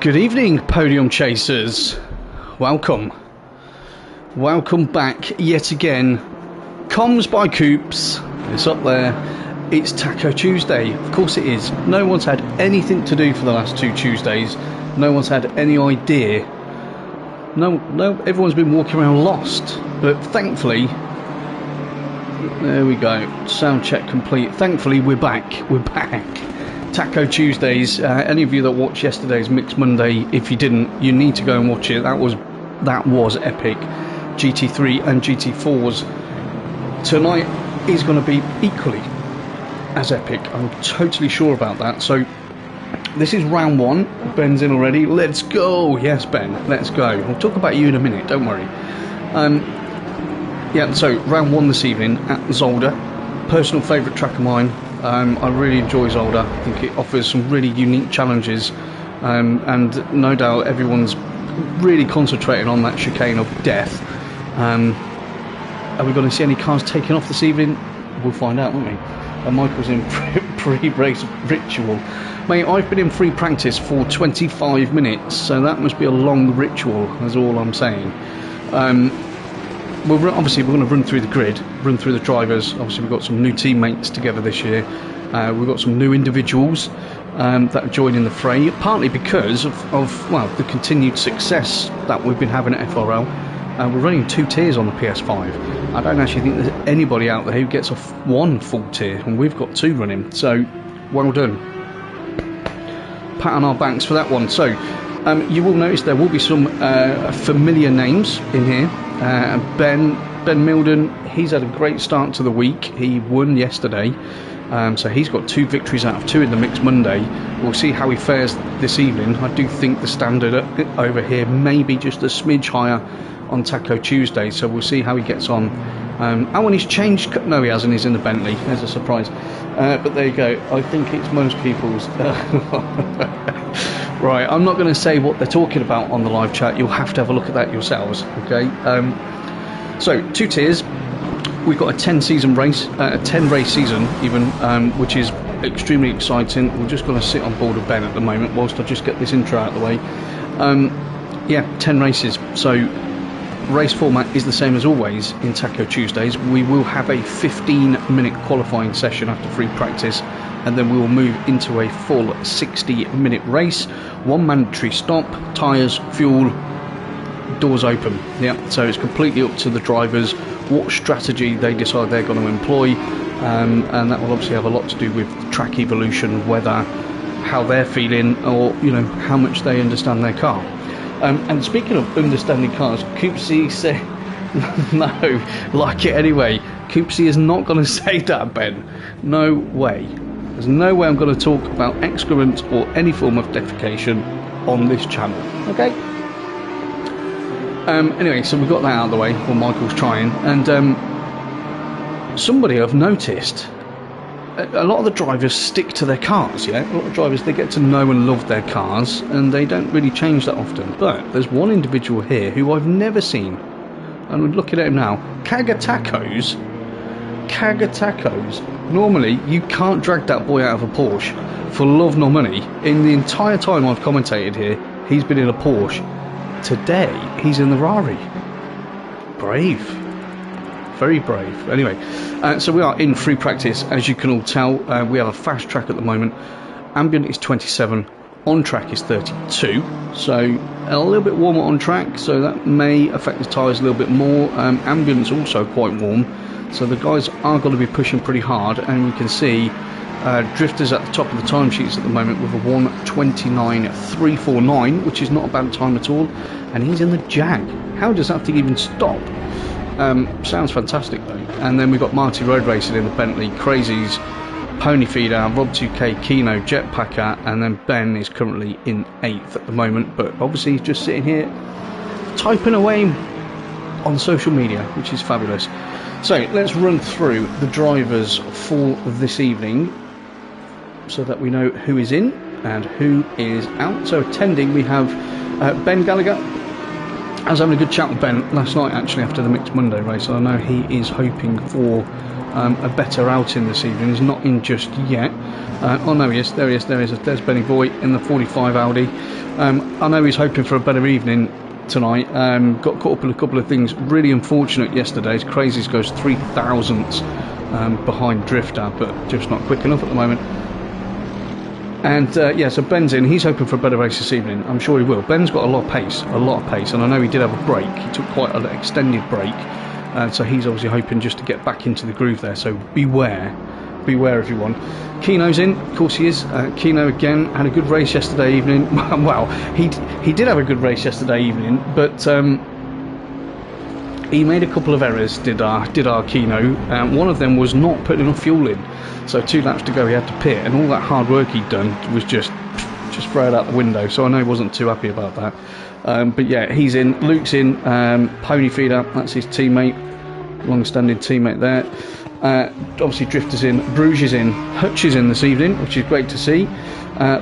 Good evening, podium chasers. Welcome back yet again. Comms by Coops, it's up there. It's Taco Tuesday, of course it is. No one's had anything to do for the last 2 Tuesdays. No one's had any idea. No, everyone's been walking around lost. But thankfully, there we go. Sound check complete. Thankfully, we're back. Taco Tuesdays. Any of you that watched yesterday's Mixed Monday, if you didn't, you need to go and watch it. That was epic. GT3 and GT4s. Tonight is going to be equally as epic. I'm totally sure about that. So this is round 1. Ben's in already. Let's go. Yes, Ben, let's go. I'll talk about you in a minute, don't worry. Yeah, so round 1 this evening at Zolder. Personal favourite track of mine. I really enjoy Zolder. I think it offers some really unique challenges, and no doubt everyone's really concentrating on that chicane of death. Are we going to see any cars taking off this evening? We'll find out, won't we? And Michael's in pre-race ritual. Mate, I've been in free practice for 25 minutes, so that must be a long ritual, that's all I'm saying. Obviously we're going to run through the grid, run through the drivers. Obviously we've got some new teammates together this year. We've got some new individuals that are joining the fray, partly because of the continued success that we've been having at FRL. We're running 2 tiers on the PS5. I don't actually think there's anybody out there who gets one full tier, and we've got 2 running, so well done. Pat on our backs for that one. So you will notice there will be some familiar names in here. Ben Milden, he's had a great start to the week. He won yesterday, so he's got 2 victories out of 2 in the Mixed Monday. We'll see how he fares this evening. I do think the standard over here may be just a smidge higher on Taco Tuesday, so we'll see how he gets on. And he's changed. No, he hasn't. He's in the Bentley. There's a surprise. But there you go. I think it's most people's. Right, I'm not going to say what they're talking about on the live chat. You'll have to have a look at that yourselves. Okay. So 2 tiers. We've got a 10 race season even, which is extremely exciting. We're just going to sit on board with Ben at the moment whilst I just get this intro out of the way. Yeah, 10 races. So race format is the same as always in Taco Tuesdays. We will have a 15-minute qualifying session after free practice, and then we will move into a full 60-minute race. 1 mandatory stop, tyres, fuel, doors open. Yeah, so it's completely up to the drivers what strategy they decide they're going to employ, and that will obviously have a lot to do with track evolution, weather, how they're feeling, or how much they understand their car. And speaking of understanding cars, Coopsy said no, like it anyway. Coopsy is not going to say that, Ben. No way. There's no way I'm going to talk about excrement or any form of defecation on this channel. Okay? Anyway, so we've got that out of the way while Michael's trying. And somebody I've noticed, a lot of the drivers stick to their cars, yeah? A lot of drivers, they get to know and love their cars, and they don't really change that often. But there's one individual here who I've never seen, and we're looking at him now. Cagatacos. Normally, you can't drag that boy out of a Porsche for love nor money. In the entire time I've commentated here, he's been in a Porsche. Today, he's in the Rari. Brave. Very brave. Anyway, so we are in free practice, as you can all tell. We have a fast track at the moment. Ambient is 27, on track is 32, so a little bit warmer on track, so that may affect the tyres a little bit more. Ambient's also quite warm, so the guys are going to be pushing pretty hard, and you can see Drifter's at the top of the timesheets at the moment with a 1:29.349, which is not a bad time at all, and he's in the Jag. How does that thing even stop? Sounds fantastic though. And then we've got Marty Road Racing in the Bentley, Crazies, Pony Feeder, Rob2K, Kino, Jetpacker, and then Ben is currently in 8th at the moment, but obviously he's just sitting here typing away on social media, which is fabulous. So let's run through the drivers for this evening so that we know who is in and who is out. So attending we have Ben Gallagher. I was having a good chat with Ben last night actually after the Mixed Monday race, and I know he is hoping for a better outing this evening. He's not in just yet. Oh no, he is. There he is. There's Benny Boy in the 45 Audi. I know he's hoping for a better evening tonight. Got caught up in a couple of things. Really unfortunate yesterday. Crazies goes 3,000ths behind Drifter, but just not quick enough at the moment. And yeah, so Ben's in. He's hoping for a better race this evening. I'm sure he will. Ben's got a lot of pace, and I know he did have a break. He took quite an extended break, so he's obviously hoping just to get back into the groove there. So beware everyone. Keno's in, of course he is. Keno again had a good race yesterday evening. Well, he did have a good race yesterday evening, but he made a couple of errors. Did our Keno. One of them was not putting enough fuel in. So 2 laps to go, he had to pit, and all that hard work he'd done was just thrown out the window. So I know he wasn't too happy about that. But yeah, he's in. Luke's in. Pony Feeder, that's his teammate, long-standing teammate there. Obviously Drifter's in, Bruges is in, Hutch is in this evening, which is great to see.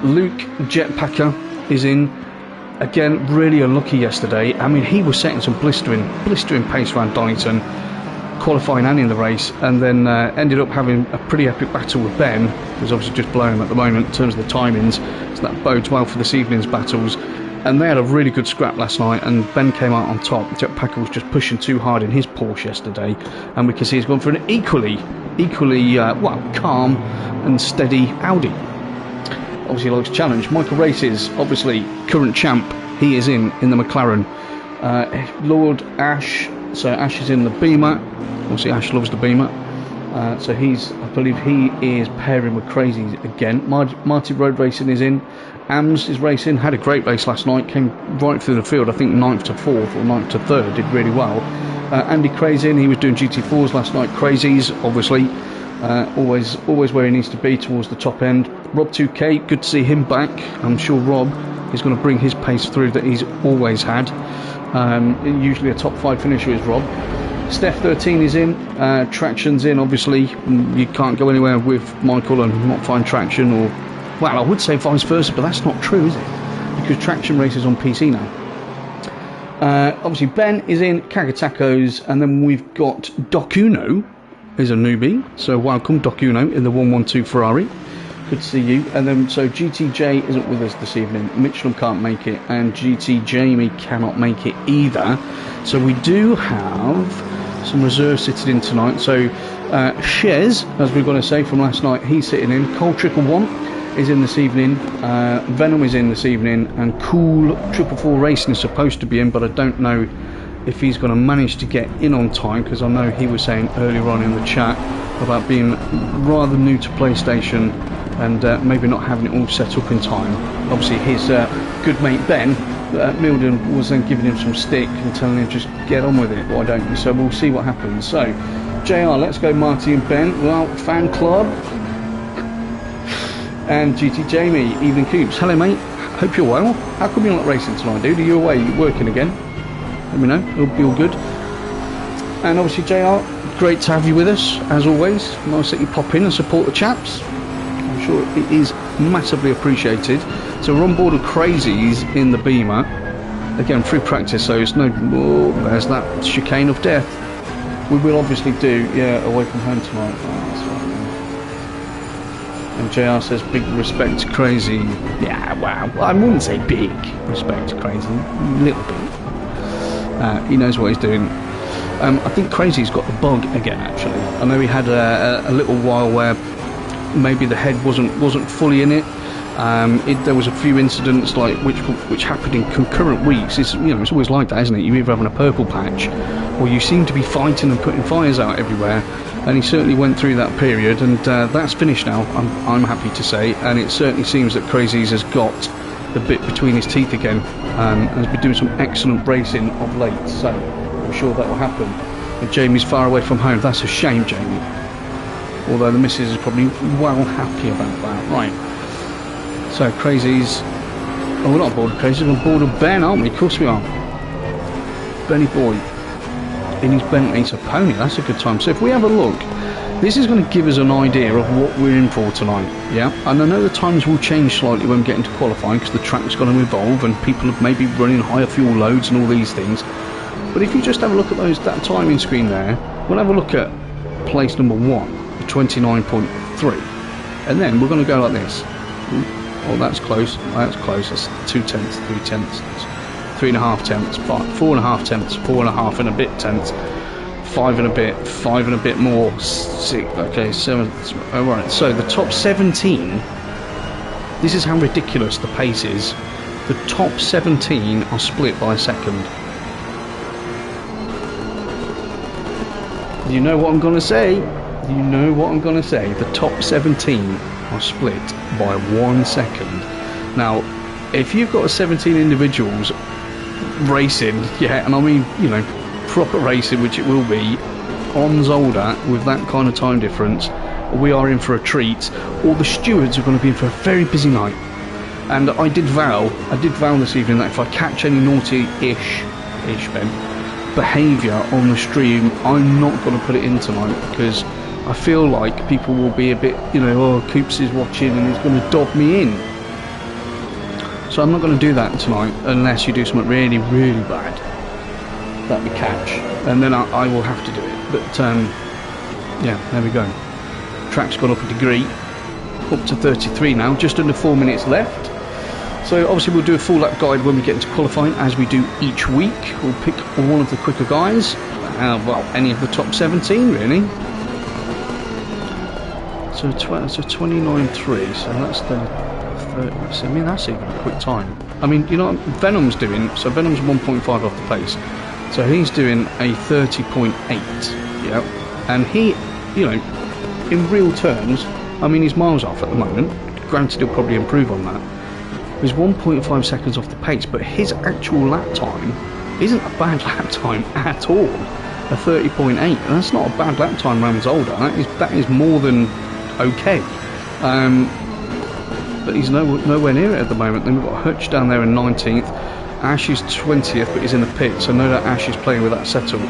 Luke Jetpacker is in. Again, really unlucky yesterday. I mean, he was setting some blistering pace around Donington, qualifying and in the race, and then ended up having a pretty epic battle with Ben, who's obviously just blowing him at the moment in terms of the timings, so that bodes well for this evening's battles. And they had a really good scrap last night, and Ben came out on top. Jetpacker was just pushing too hard in his Porsche yesterday, and we can see he's gone for an equally well, calm and steady Audi. Obviously likes challenge. Michael Races, obviously current champ, he is in the McLaren. Lord Ash, so Ash is in the Beamer. Obviously Ash loves the Beamer. So I believe he is pairing with Crazy again. Marty Road Racing is in. AMS is racing, had a great race last night, came right through the field, I think 9th to 4th or 9th to 3rd, did really well. Andy Crazy in, he was doing GT4s last night. Crazy's obviously always where he needs to be, towards the top end. Rob 2K, good to see him back. I'm sure Rob is going to bring his pace through that he's always had. Usually a top 5 finisher is Rob. Steph 13 is in, Traction's in. Obviously you can't go anywhere with Michael and not find Traction, or well, I would say vice versa, but that's not true, is it? Because Traction races on PC now. Obviously Ben is in, Kagatacos, and then we've got Doc Uno is a newbie, so welcome Doc Uno in the 112 Ferrari. Good to see you. And then so GTJ isn't with us this evening, Mitchell can't make it, and GT Jamie cannot make it either. So we do have some reserves sitting in tonight. So Shez, as we're going to say from last night, he's sitting in. Cole 111 is in this evening, Venom is in this evening, and Cool 444 Racing is supposed to be in, but I don't know if he's going to manage to get in on time, because I know he was saying earlier on in the chat about being rather new to PlayStation and maybe not having it all set up in time. Obviously his good mate Ben Milden was then giving him some stick and telling him just get on with it, why don't you? So we'll see what happens. So JR, let's go Marty and Ben. Well, fan club. And GT Jamie, Evening Coops. Hello mate, hope you're well. How come you're not racing tonight, dude? Are you away? You're working again? Let me know, it'll be all good. And obviously JR, great to have you with us, as always. Nice that you pop in and support the chaps. I'm sure it is massively appreciated. So we're on board of Crazies in the Beamer. Again, free practice, so it's no... Oh, there's that chicane of death. We will obviously do, yeah, away from home tonight. Oh, that's right. And JR says big respect to Crazy. Yeah, wow. Well, I wouldn't say big respect to Crazy. A little bit. He knows what he's doing. I think Crazy's got the bug again, actually. I know he had a little while where maybe the head wasn't fully in it. There was a few incidents like which happened in concurrent weeks. It's always like that, isn't it? You're either having a purple patch, or you seem to be fighting and putting fires out everywhere. And he certainly went through that period, and that's finished now. I'm happy to say, and it certainly seems that Crazy's has got the bit between his teeth again, and has been doing some excellent racing of late. So I'm sure that will happen. And Jamie's far away from home. That's a shame, Jamie. Although the missus is probably well happy about that. Right. So Crazy's... Oh, we're not on board of Crazy, we're on board of Ben, aren't we? Of course we are. Benny Boy in his Bentley. It's a pony. That's a good time. So if we have a look, this is going to give us an idea of what we're in for tonight. Yeah, and I know the times will change slightly when we get into qualifying, because the track's going to evolve and people are maybe running higher fuel loads and all these things. But if you just have a look at that timing screen there, we'll have a look at place number 1, 29.3. And then we're going to go like this. Oh, that's close. That's close. That's 2 tenths, 3 tenths, 3.5 tenths, 4.5 tenths, 4.5 and a bit tenths, 5 and a bit, 5 and a bit more, 6. Okay, 7. All right. So the top 17. This is how ridiculous the pace is. The top 17 are split by a second. You know what I'm going to say? You know what I'm going to say. The top 17 are split by 1 second. Now, if you've got 17 individuals racing, yeah, and I mean, you know, proper racing, which it will be, on Zolder with that kind of time difference, we are in for a treat. All the stewards are going to be in for a very busy night. And I did vow this evening that if I catch any naughty-ish, behaviour on the stream, I'm not going to put it in tonight, because I feel like people will be a bit, you know, oh, Coops is watching and he's going to dob me in. So I'm not going to do that tonight unless you do something really, really bad that we catch, and then I will have to do it. But yeah, there we go. Track's gone up a degree, up to 33 now, just under 4 minutes left. So obviously we'll do a full lap guide when we get into qualifying, as we do each week. We'll pick one of the quicker guys, well, any of the top 17 really. So 29.3, so that's the 30. I mean, that's even a quick time. I mean, you know what Venom's doing? So Venom's 1.5 off the pace, so he's doing a 30.8. Yeah, and he, you know, in real terms, I mean, he's miles off at the moment. Granted, he'll probably improve on that. He's 1.5 seconds off the pace, but his actual lap time isn't a bad lap time at all. A 30.8, and that's not a bad lap time around Zolder. That is more than okay. But he's nowhere near it at the moment. Then we've got Hutch down there in 19th. Ash is 20th, but he's in the pit, so no doubt Ash is playing with that setup.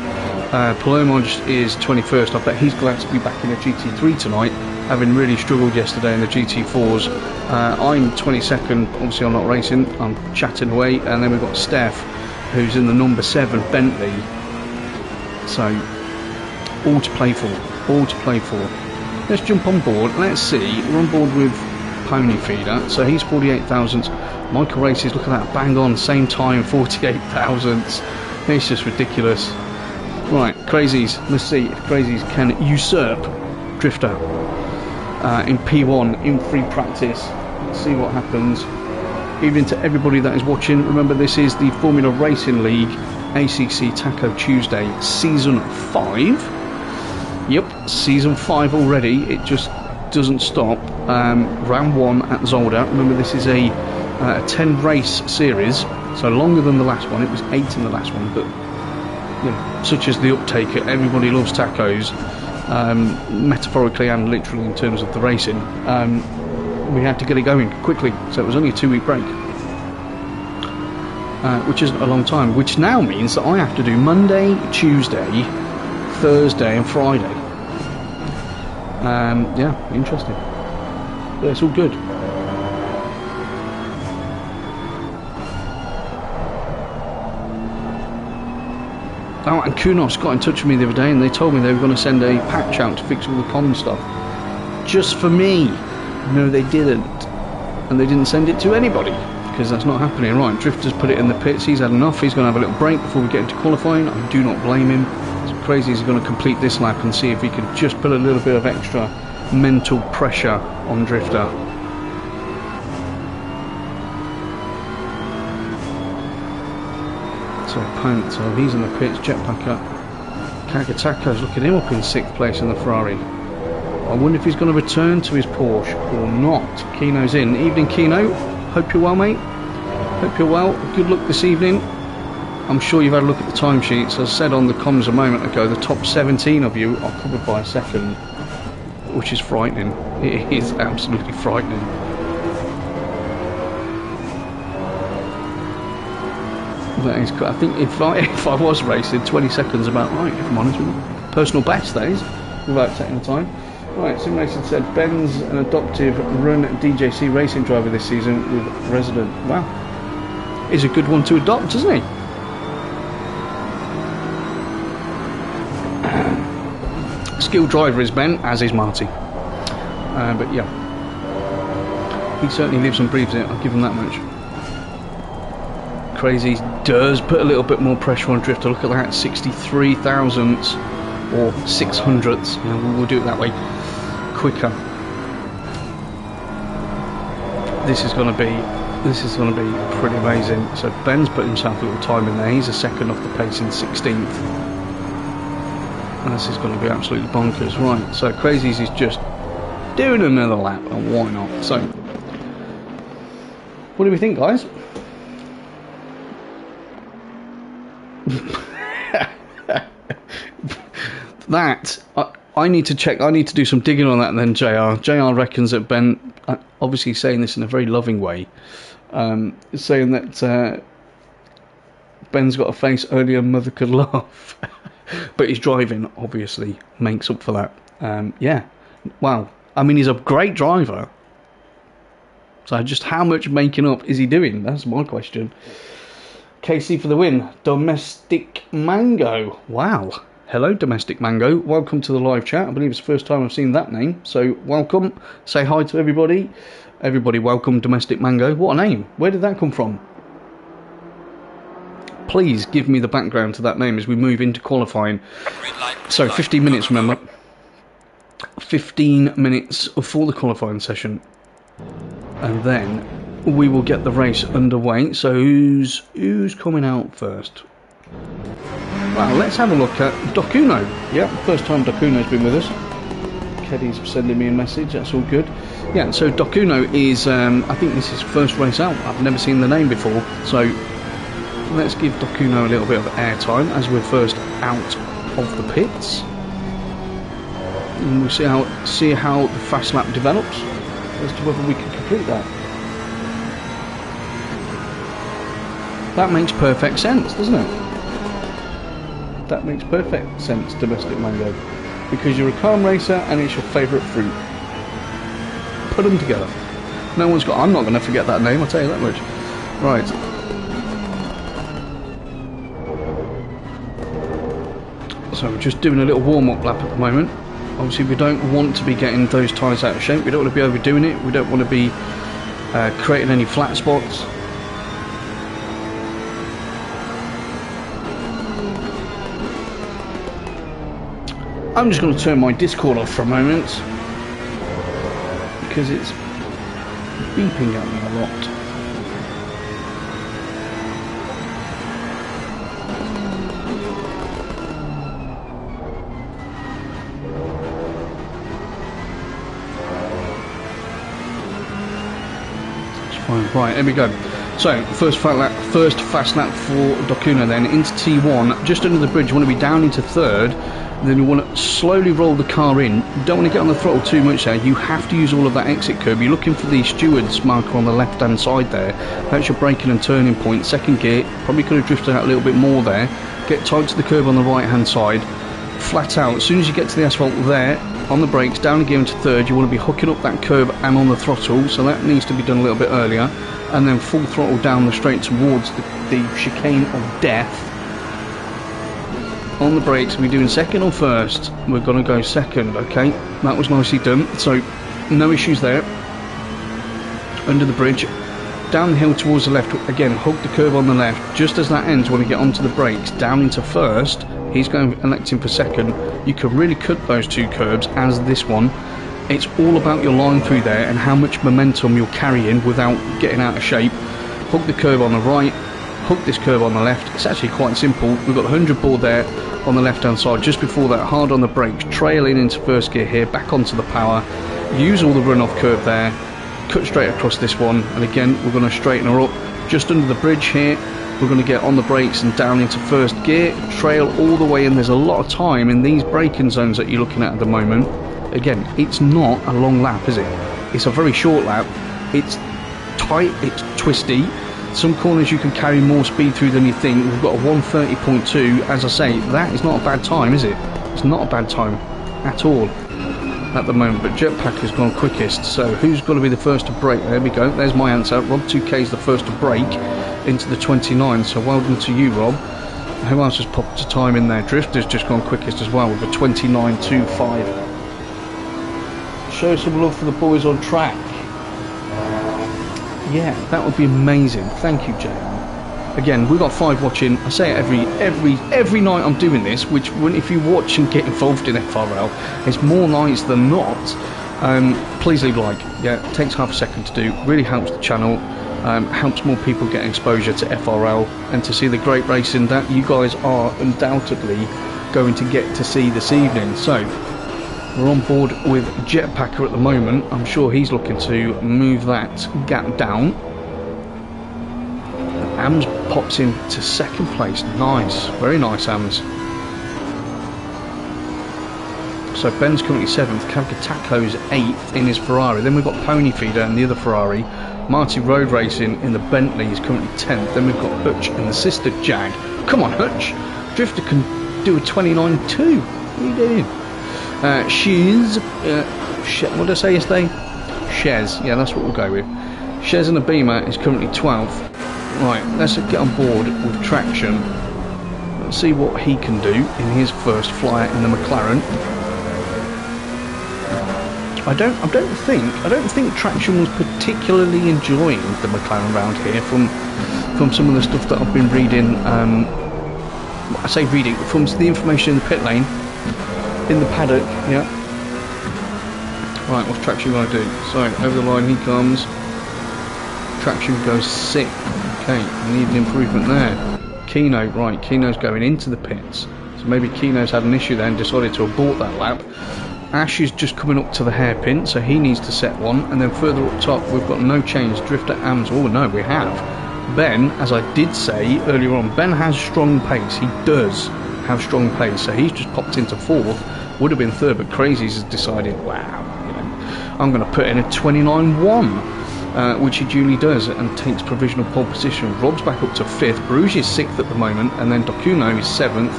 Palomoj is 21st. I bet he's glad to be back in a GT3 tonight, having really struggled yesterday in the GT4s. I'm 22nd, obviously I'm not racing, I'm chatting away, and then we've got Steph, who's in the number 7 Bentley. So, all to play for, all to play for. Let's jump on board. Let's see, we're on board with Pony Feeder, so he's 48 thousandths. Michael Races, look at that, bang on, same time, 48 thousandths. It's just ridiculous. Right, Crazies, let's see if Crazies can usurp Drifter in P1 in free practice. Let's see what happens. Evening to everybody that is watching. Remember, this is the Formula Racing League ACC Taco Tuesday Season 5. Yep, Season 5 already. It just doesn't stop. Round 1 at Zolder. Remember, this is a 10 race series, so longer than the last one. It was 8 in the last one, but you know, such as the uptake, everybody loves tacos, metaphorically and literally in terms of the racing. We had to get it going quickly, so it was only a 2-week break, which isn't a long time, which now means that I have to do Monday, Tuesday, Thursday and Friday. Yeah, interesting. But it's all good. Oh, and Kunos got in touch with me the other day, and they told me they were going to send a patch out to fix all the COMMS stuff. Just for me. No, they didn't. And they didn't send it to anybody, because that's not happening. Right, Drifter's put it in the pits. He's had enough. He's going to have a little break before we get into qualifying. I do not blame him. It's crazy. He's going to complete this lap and see if he can just put a little bit of extra mental pressure on Drifter. So he's in the pits, jetpack up. Kagatako's looking him up in 6th place in the Ferrari. I wonder if he's going to return to his Porsche or not. Kino's in. Evening, Kino. Hope you're well, mate. Hope you're well. Good luck this evening. I'm sure you've had a look at the timesheets. As I said on the comms a moment ago, the top 17 of you are covered by a second, which is frightening. It is absolutely frightening. That is, I think if I was racing, 20 seconds about right, if I'm honest with you. Personal best, that is, without taking the time. Right, Sim Racing said Ben's an adoptive run DJC racing driver this season with resident. Wow, he's a good one to adopt, isn't he? Skilled driver is Ben, as is Marty. But yeah, he certainly lives and breathes it, I'll give him that much. Crazy does put a little bit more pressure on drifter. Look at that, 63 thousandths or 600ths. You know, we'll do it that way, quicker. This is going to be pretty amazing. So Ben's put himself a little time in there. He's a second off the pace in 16th. And this is going to be absolutely bonkers. Right, so Crazies is just doing another lap, and why not? So, what do we think, guys? That I need to check. I need to do some digging on that. And then JR reckons that Ben, obviously saying this in a very loving way, saying that Ben's got a face only a mother could laugh, but his driving obviously makes up for that. Yeah, wow. I mean, he's a great driver. So just how much making up is he doing? That's my question. KC for the win. Domestic Mango. Wow. Hello, Domestic Mango. Welcome to the live chat. I believe it's the first time I've seen that name. So welcome. Say hi to everybody. Everybody welcome Domestic Mango. What a name. Where did that come from? Please give me the background to that name as we move into qualifying. So 15 minutes, remember. 15 minutes for the qualifying session. And then we will get the race underway. So who's coming out first? Well, let's have a look at Dokuno. Yeah, first time Dokuno's been with us. Keddy's sending me a message, that's all good. Yeah, so Dokuno is, I think this is first race out. I've never seen the name before. So let's give Dokuno a little bit of airtime as we're first out of the pits. And we'll see how the fast lap develops as to whether we can complete that. That makes perfect sense, doesn't it? That makes perfect sense, Domestic Mango, because you're a calm racer and it's your favourite fruit. Put them together. No one's got. I'm not going to forget that name. I'll tell you that much. Right. So we're just doing a little warm-up lap at the moment. Obviously, we don't want to be getting those tyres out of shape. We don't want to be overdoing it. We don't want to be creating any flat spots. I'm just going to turn my Discord off for a moment because it's beeping at me a lot. That's fine. Right, there we go. So first fast lap for Dokuno, then into T1, just under the bridge. You want to be down into third. Then you want to slowly roll the car in. You don't want to get on the throttle too much there. You have to use all of that exit curb. You're looking for the steward's marker on the left hand side there. That's your braking and turning point. Second gear, probably could have drifted out a little bit more there. Get tight to the curb on the right hand side. Flat out. As soon as you get to the asphalt there, on the brakes, down a gear into third, you want to be hooking up that curb and on the throttle. So that needs to be done a little bit earlier. And then full throttle down the straight towards the chicane of death. On the brakes, are we doing second or first? We're going to go second, okay? That was nicely done. So, no issues there. Under the bridge. Down the hill towards the left. Again, hug the curve on the left. Just as that ends, when we get onto the brakes, down into first. He's going to elect him for second. You can really cut those two curbs as this one. It's all about your line through there and how much momentum you're carrying without getting out of shape. Hug the curve on the right. Hook this curve on the left. It's actually quite simple. We've got the 100 board there on the left hand side. Just before that, hard on the brakes, trail in into first gear here, back onto the power, use all the runoff curve there, cut straight across this one, and again we're going to straighten her up just under the bridge here. We're going to get on the brakes and down into first gear, trail all the way in. There's a lot of time in these braking zones that you're looking at the moment. Again, it's not a long lap, is it? It's a very short lap. It's tight, it's twisty. Some corners you can carry more speed through than you think. We've got a 1:30.2. As I say, that is not a bad time, is it? It's not a bad time at all at the moment. But Jetpack has gone quickest. So who's going to be the first to brake? There we go. There's my answer. Rob 2K is the first to brake into the 29. So well done to you, Rob. Who else has popped a time in there? Drifter's just gone quickest as well with a 29.25. Show some love for the boys on track. Yeah, that would be amazing. Thank you, JR. Again, we've got 5 watching. I say it every night I'm doing this, which if you watch and get involved in FRL, it's more nights than not. Please leave a like. Yeah, it takes half a second to do. Really helps the channel. Helps more people get exposure to FRL and to see the great racing that you guys are undoubtedly going to get to see this evening. So we're on board with Jetpacker at the moment. I'm sure he's looking to move that gap down. AMS pops in to second place. Nice, very nice, AMS. So Ben's currently 7th, Taco's 8th in his Ferrari. Then we've got Pony Feeder and the other Ferrari. Marty Road Racing in the Bentley is currently 10th. Then we've got Hutch in the sister Jag. Come on, Hutch. Drifter can do a 29.2. What are you doing? What did I say yesterday? Shez. Yeah, that's what we'll go with. Shez in the Beamer is currently 12th. Right, let's get on board with Traction. Let's see what he can do in his first flyer in the McLaren. I don't think Traction was particularly enjoying the McLaren round here from some of the stuff that I've been reading. I say reading from the information in the pit lane, in the paddock. Yeah. Right, what's Traction going to do? So over the line he comes. Traction goes 6th. Okay, need an improvement there. Keno, right? Keno's going into the pits, so maybe Keno's had an issue there and decided to abort that lap. Ash is just coming up to the hairpin, so he needs to set one. And then further up top, we've got no change. Drifter AMS. Oh no, we have. Ben, as I did say earlier on, Ben has strong pace. He does have strong pace, so he's just popped into 4th. Would have been 3rd, but Crazies has decided, wow, you know, I'm going to put in a 29.1, which he duly does and takes provisional pole position. Rob's back up to 5th. Bruges is 6th at the moment, and then Dokuno is 7th.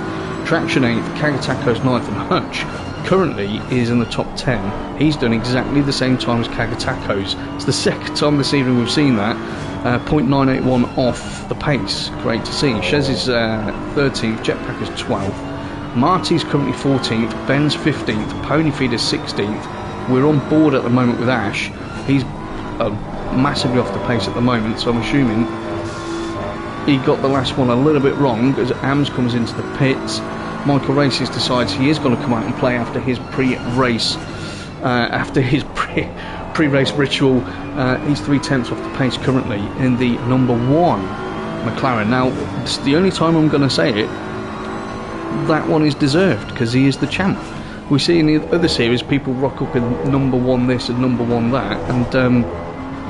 Traction 8th. Kagatako's 9th, and Hutch currently is in the top 10. He's done exactly the same time as Kagatako's. It's the second time this evening we've seen that. 0.981 off the pace. Great to see. Shez is 13th, Jetpacker's 12th. Marty's currently 14th, Ben's 15th, Ponyfeeder's 16th. We're on board at the moment with Ash. He's massively off the pace at the moment, so I'm assuming he got the last one a little bit wrong as AMS comes into the pits. Michael Races decides he is going to come out and play after his pre-race pre-race ritual. He's 3/10 off the pace currently in the number 1 McLaren. Now, it's the only time I'm going to say it. That one is deserved because he is the champ. We see in the other series people rock up in number 1 this and number 1 that, and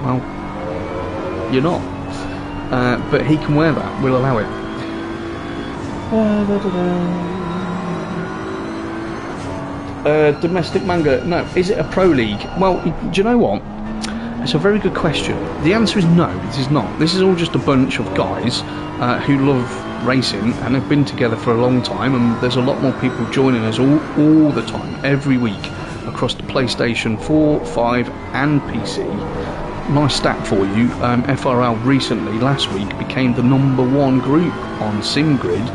well, you're not. But he can wear that. We'll allow it. Domestic manga. No. Is it a pro league? Well, do you know what? It's a very good question. The answer is no, it is not. This is all just a bunch of guys who love racing and have been together for a long time, and there's a lot more people joining us all the time, every week, across the PlayStation 4, 5 and PC. Nice stat for you. FRL recently, last week, became the number 1 group on SimGrid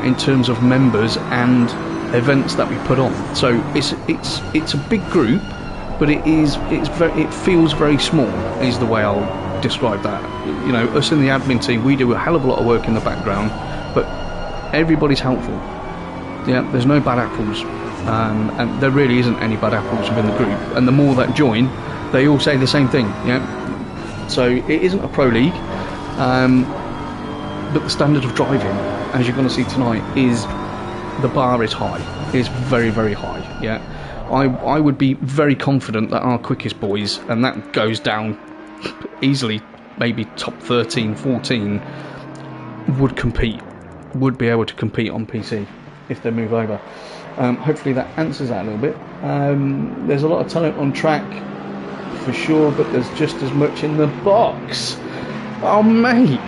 in terms of members and events that we put on. So it's a big group, but it feels very small is the way I'll describe that. You know, us in the admin team, we do a hell of a lot of work in the background, but everybody's helpful. Yeah, there's no bad apples, and there really isn't any bad apples within the group, and the more that join, they all say the same thing. Yeah, so it isn't a pro league, but the standard of driving, as you're going to see tonight, is the bar is high. It's very, very high. Yeah, I would be very confident that our quickest boys, and that goes down easily, maybe top 13, 14, would be able to compete on PC if they move over. Hopefully that answers that a little bit. There's a lot of talent on track for sure, but there's just as much in the box. Oh mate,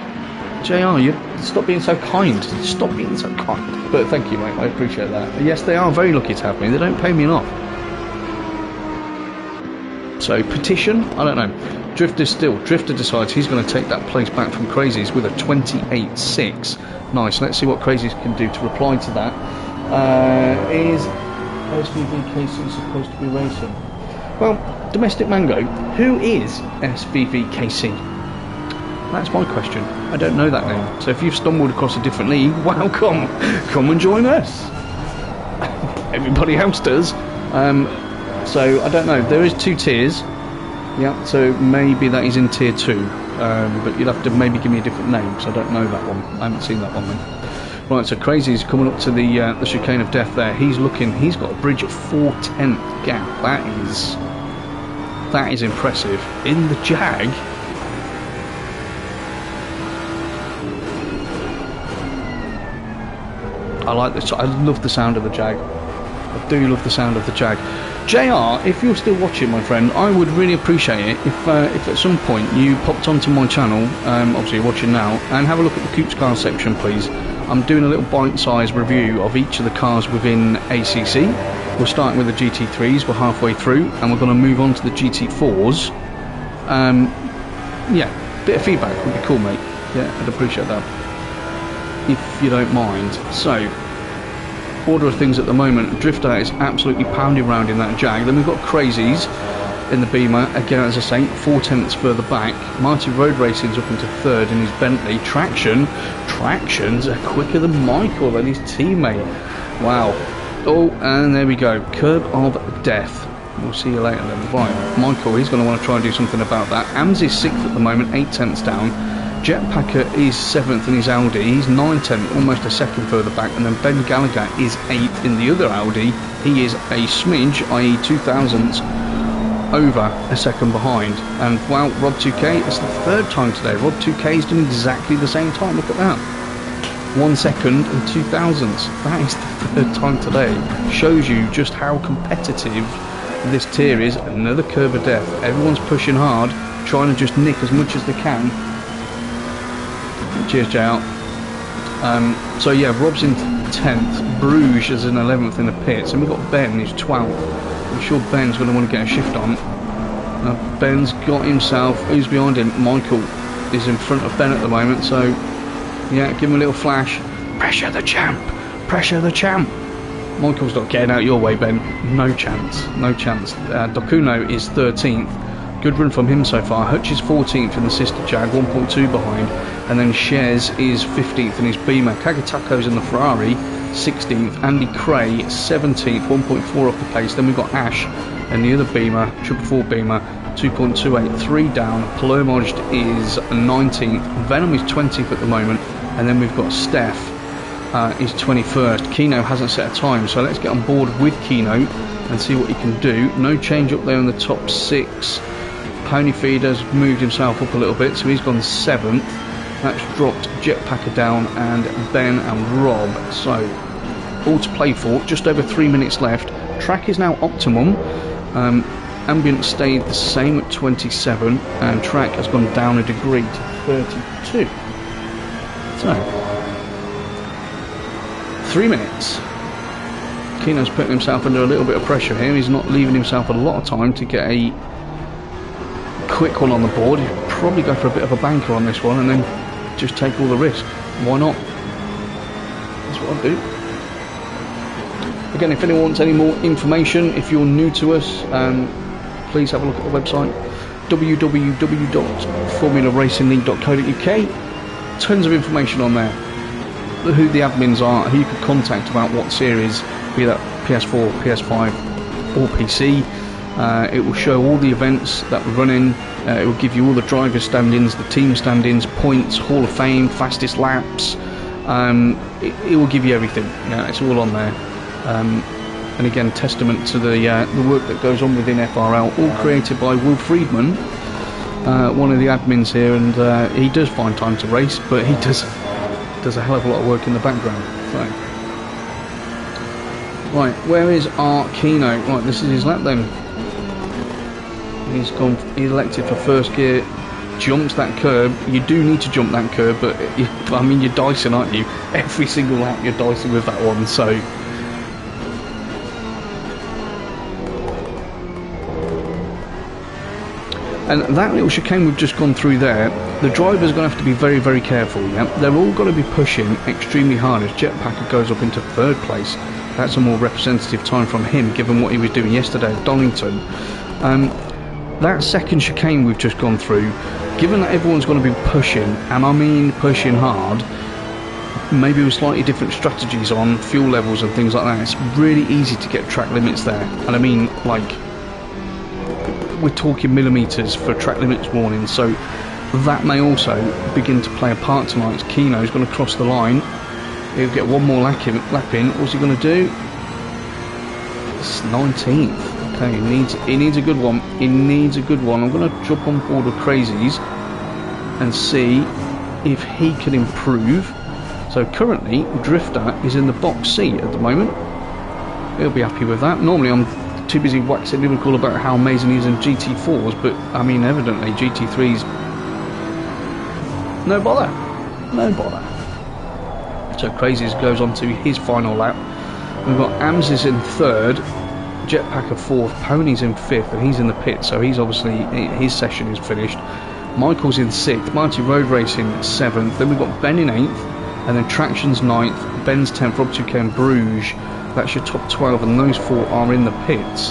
JR, you stop being so kind. Stop being so kind. But thank you, mate. I appreciate that. Yes, they are very lucky to have me. They don't pay me enough. So petition, I don't know. Drifter decides he's going to take that place back from Crazies with a 28.6. Nice. Let's see what Crazies can do to reply to that. Is SVVKC supposed to be racing? Well, Domestic Mango, who is SVVKC? That's my question. I don't know that name. So if you've stumbled across a different league, welcome. Come and join us. Everybody else does. So I don't know. There is 2 tiers. Yeah. So maybe that is in tier 2. But you'll have to maybe give me a different name because I don't know that one. I haven't seen that one then. Right. So Crazy's coming up to the chicane of death there. He's looking. He's got a bridge at 4/10 gap. That is impressive. In the Jag. I like this. I love the sound of the Jag. I do love the sound of the Jag. JR, if you're still watching, my friend, I would really appreciate it if at some point you popped onto my channel, obviously you're watching now, and have a look at the Coops car section, please. I'm doing a little bite-sized review of each of the cars within ACC. We're starting with the GT3s, we're halfway through, and we're going to move on to the GT4s. Yeah, bit of feedback would be cool, mate. Yeah, I'd appreciate that, if you don't mind. So, order of things at the moment, Drifter is absolutely pounding around in that Jag. Then we've got Crazies in the Beamer, again as I say, 4/10 further back. Marty Road Racing's up into 3rd in his Bentley. Tractions are quicker than Michael and his teammate. Wow. Oh, and there we go, curb of death. We'll see you later then. Right, Michael, he's going to want to try and do something about that. AMS is 6th at the moment, 8/10 down. Jetpacker is 7th in his Audi, he's 9/10, almost a second further back, and then Ben Gallagher is 8th in the other Audi. He is a smidge, i.e. 2,000ths, over a second behind. And wow, Rod2K, it's the 3rd time today. Rod2K is doing exactly the same time, look at that. 1 second and 2,000ths. That is the 3rd time today. Shows you just how competitive this tier is. Another curb of death. Everyone's pushing hard, trying to just nick as much as they can. Cheers, JL. So yeah, Rob's in 10th, Bruges is in 11th in the pits, and we've got Ben who's 12th. I'm sure Ben's going to want to get a shift on. Ben's got himself, who's behind him? Michael is in front of Ben at the moment, so yeah, give him a little flash. Pressure the champ! Pressure the champ! Michael's not getting out your way, Ben. No chance. No chance. Dokuno is 13th. Good run from him so far. Hutch is 14th in the sister Jag, 1.2 behind. And then Shez is 15th in his Beamer. Kagatako's in the Ferrari, 16th. Andy Cray, 17th, 1.4 off the pace. Then we've got Ash and the other Beamer, 444 Beamer, 2.28, 3 down. Palermoged is 19th. Venom is 20th at the moment. And then we've got Steph is 21st. Keno hasn't set a time, so let's get on board with Keno and see what he can do. No change up there in the top 6. Pony Feeder's moved himself up a little bit, so he's gone 7th. That's dropped Jetpacker down and Ben and Rob. So, all to play for. Just over 3 minutes left. Track is now optimum. Ambient stayed the same at 27, and track has gone down a degree to 32. So, 3 minutes. Keno's putting himself under a little bit of pressure here. He's not leaving himself a lot of time to get a quick one on the board. He'll probably go for a bit of a banker on this one and then just take all the risk. Why not? That's what I'd do. Again, if anyone wants any more information, if you're new to us, please have a look at the website www.formularacingleague.co.uk. Tons of information on there. Who the admins are, who you can contact about what series, be that PS4, PS5 or PC. It will show all the events that we're running. It will give you all the driver standings, the team standings, points, Hall of Fame, fastest laps. It will give you everything. It's all on there. And again, testament to the work that goes on within FRL, all created by Will Friedman, one of the admins here, and he does find time to race, but he does a hell of a lot of work in the background. So. Right, where is our Keno? Right, this is his lap then. He's elected for first gear, jumps that curb. You do need to jump that curb, but I mean, you're dicing, aren't you? Every single lap you're dicing with that one, so. And that little chicane we've just gone through there, the driver's going to have to be very, very careful, yeah? They're all going to be pushing extremely hard as Jetpacker goes up into 3rd place. That's a more representative time from him, given what he was doing yesterday at Donington. That second chicane we've just gone through, given that everyone's going to be pushing, and I mean pushing hard, maybe with slightly different strategies on fuel levels and things like that, it's really easy to get track limits there. And I mean, like, we're talking millimetres for track limits warnings, so that may also begin to play a part tonight. Keno's going to cross the line. He'll get one more lap in. What's he going to do? It's 19th. Okay, he needs a good one. He needs a good one. I'm going to jump on board with Crazies and see if he can improve. So currently, Drifter is in the box seat at the moment. He'll be happy with that. Normally I'm too busy waxing lyrical about how amazing he is in GT4s, but I mean evidently GT3s, no bother. So Crazies goes on to his final lap. We've got Amses in 3rd, Jetpacker 4th, Pony's in 5th, and he's in the pit, so he's obviously, his session is finished. Michael's in 6th, Mighty Road Racing 7th, then we've got Ben in 8th, and then Traction's 9th, Ben's 10th, Rob2K and Bruges. That's your top 12, and those 4 are in the pits.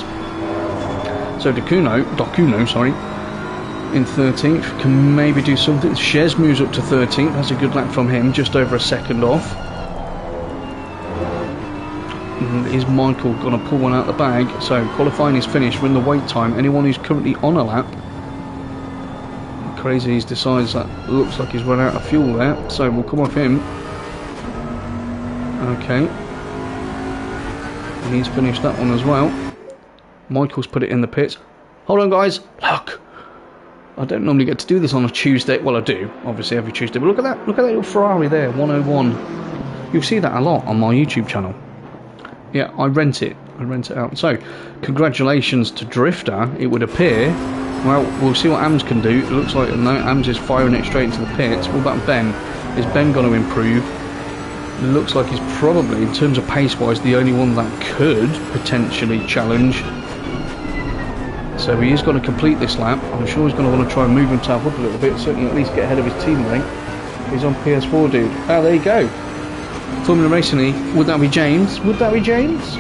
So Dokuno, in 13th, can maybe do something. Shez moves up to 13th, that's a good lap from him, just over a second off. And is Michael going to pull one out the bag? So qualifying is finished, we're in the wait time. Anyone who's currently on a lap, Crazies decides that looks like he's run out of fuel there, so we'll come off him. Okay. He's finished that one as well. Michael's put it in the pits. Hold on, guys. Look. I don't normally get to do this on a Tuesday. Well, I do, obviously, every Tuesday. But look at that. Look at that little Ferrari there, 101. You'll see that a lot on my YouTube channel. Yeah, I rent it out. So, congratulations to Drifter, it would appear. Well, we'll see what AMS can do. It looks like no, AMS is firing it straight into the pits. What about Ben? Is Ben going to improve? It looks like he's probably, in terms of pace-wise, the only one that could potentially challenge. So he is going to complete this lap. I'm sure he's going to want to try and move himself up a little bit, certainly at least get ahead of his teammate. He's on PS4, dude. Oh, there you go. Formula Racing League. Would that be James? Would that be James?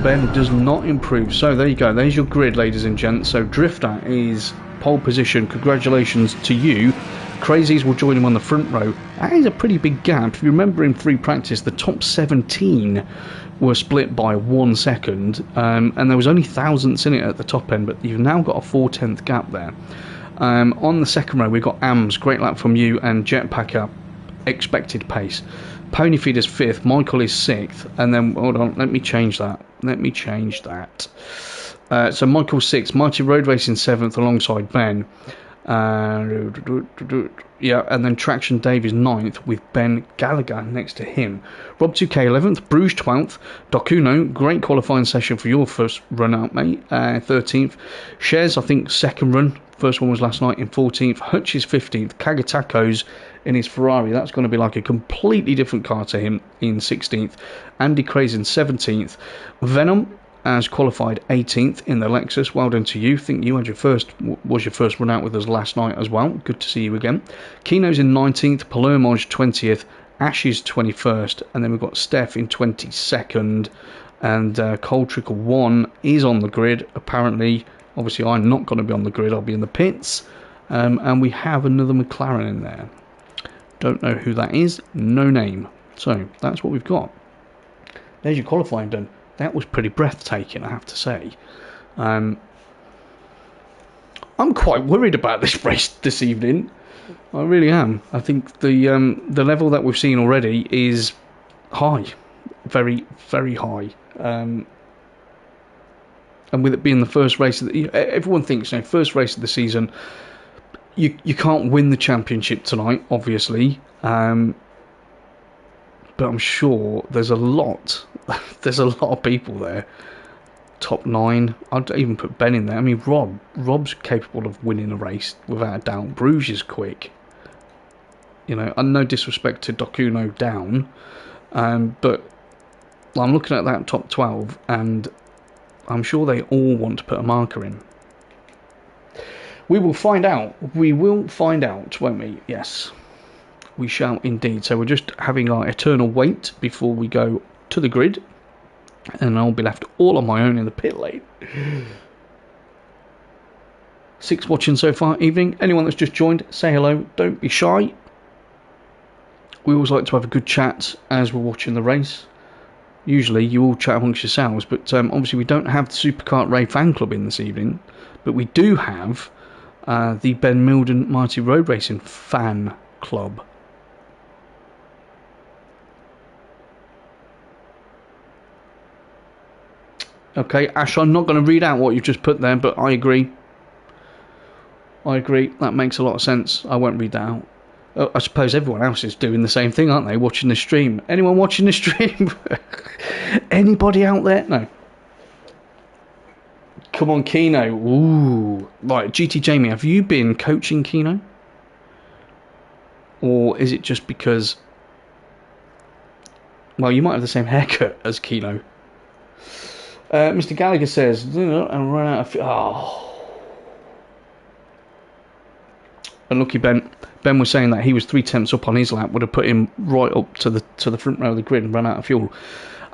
Ben does not improve. So there you go. There's your grid, ladies and gents. So Drifter is pole position. Congratulations to you. Crazies will join him on the front row. That is a pretty big gap. If you remember in free practice, the top 17 were split by 1 second, and there was only thousandths in it at the top end, but you've now got a 4/10 gap there. On the second row, we've got AMS, great lap from you, and Jetpacker, expected pace. Pony Feeder's 5th, Michael is 6th, and then, hold on, let me change that. So Michael's 6th, Mighty Road Racing 7th alongside Ben. Yeah, and then Traction Dave is 9th with Ben Gallagher next to him. Rob2K 11th, Bruges 12th, Dokuno, great qualifying session for your first run out, mate. 13th, Shez, I think second run, first one was last night, in 14th. Hutch is 15th, Kagatako's in his Ferrari, that's going to be like a completely different car to him, in 16th. Andy Craze in 17th. Venom as qualified 18th in the Lexus. Well done to you. Think you had your first run out with us last night as well. Good to see you again. Keno's in 19th, Palermo's 20th, Ash is 21st, and then we've got Steph in 22nd, and Cold Trickle 1 is on the grid apparently. Obviously I'm not going to be on the grid, I'll be in the pits, and we have another McLaren in there. Don't know who that is, no name. So that's what we've got. There's your qualifying done. That was pretty breathtaking, I have to say. I'm quite worried about this race this evening. I really am. I think the level that we've seen already is high, very, very high. And with it being the first race, everyone thinks, first race of the season, you can't win the championship tonight, obviously. But I'm sure there's a lot of people there. Top 9. I'd even put Ben in there. I mean, Rob's capable of winning a race without a doubt. Bruges is quick. And no disrespect to Dokuno down, but I'm looking at that top 12, and I'm sure they all want to put a marker in. We will find out. We will find out, won't we? Yes, we shall indeed. So we're just having our eternal wait before we go to the grid, and I'll be left all on my own in the pit lane. 6 watching so far. Evening. Anyone that's just joined, say hello. Don't be shy. We always like to have a good chat as we're watching the race. Usually you all chat amongst yourselves, but obviously we don't have the Superkart Ray fan club in this evening, but we do have the Ben Milden Mighty Road Racing fan club. Okay, Ash, I'm not going to read out what you've just put there, but I agree. That makes a lot of sense. I won't read that out. I suppose everyone else is doing the same thing, aren't they? Watching the stream. Anyone watching the stream? Anybody out there? No. Come on, Keno. Ooh. Right, GT Jamie, have you been coaching Keno? Or is it just because... Well, you might have the same haircut as Keno. Mr. Gallagher says... And run out of... Oh. Unlucky Ben. Ben was saying that he was 3 tenths up on his lap, would have put him right up to the front row of the grid and run out of fuel.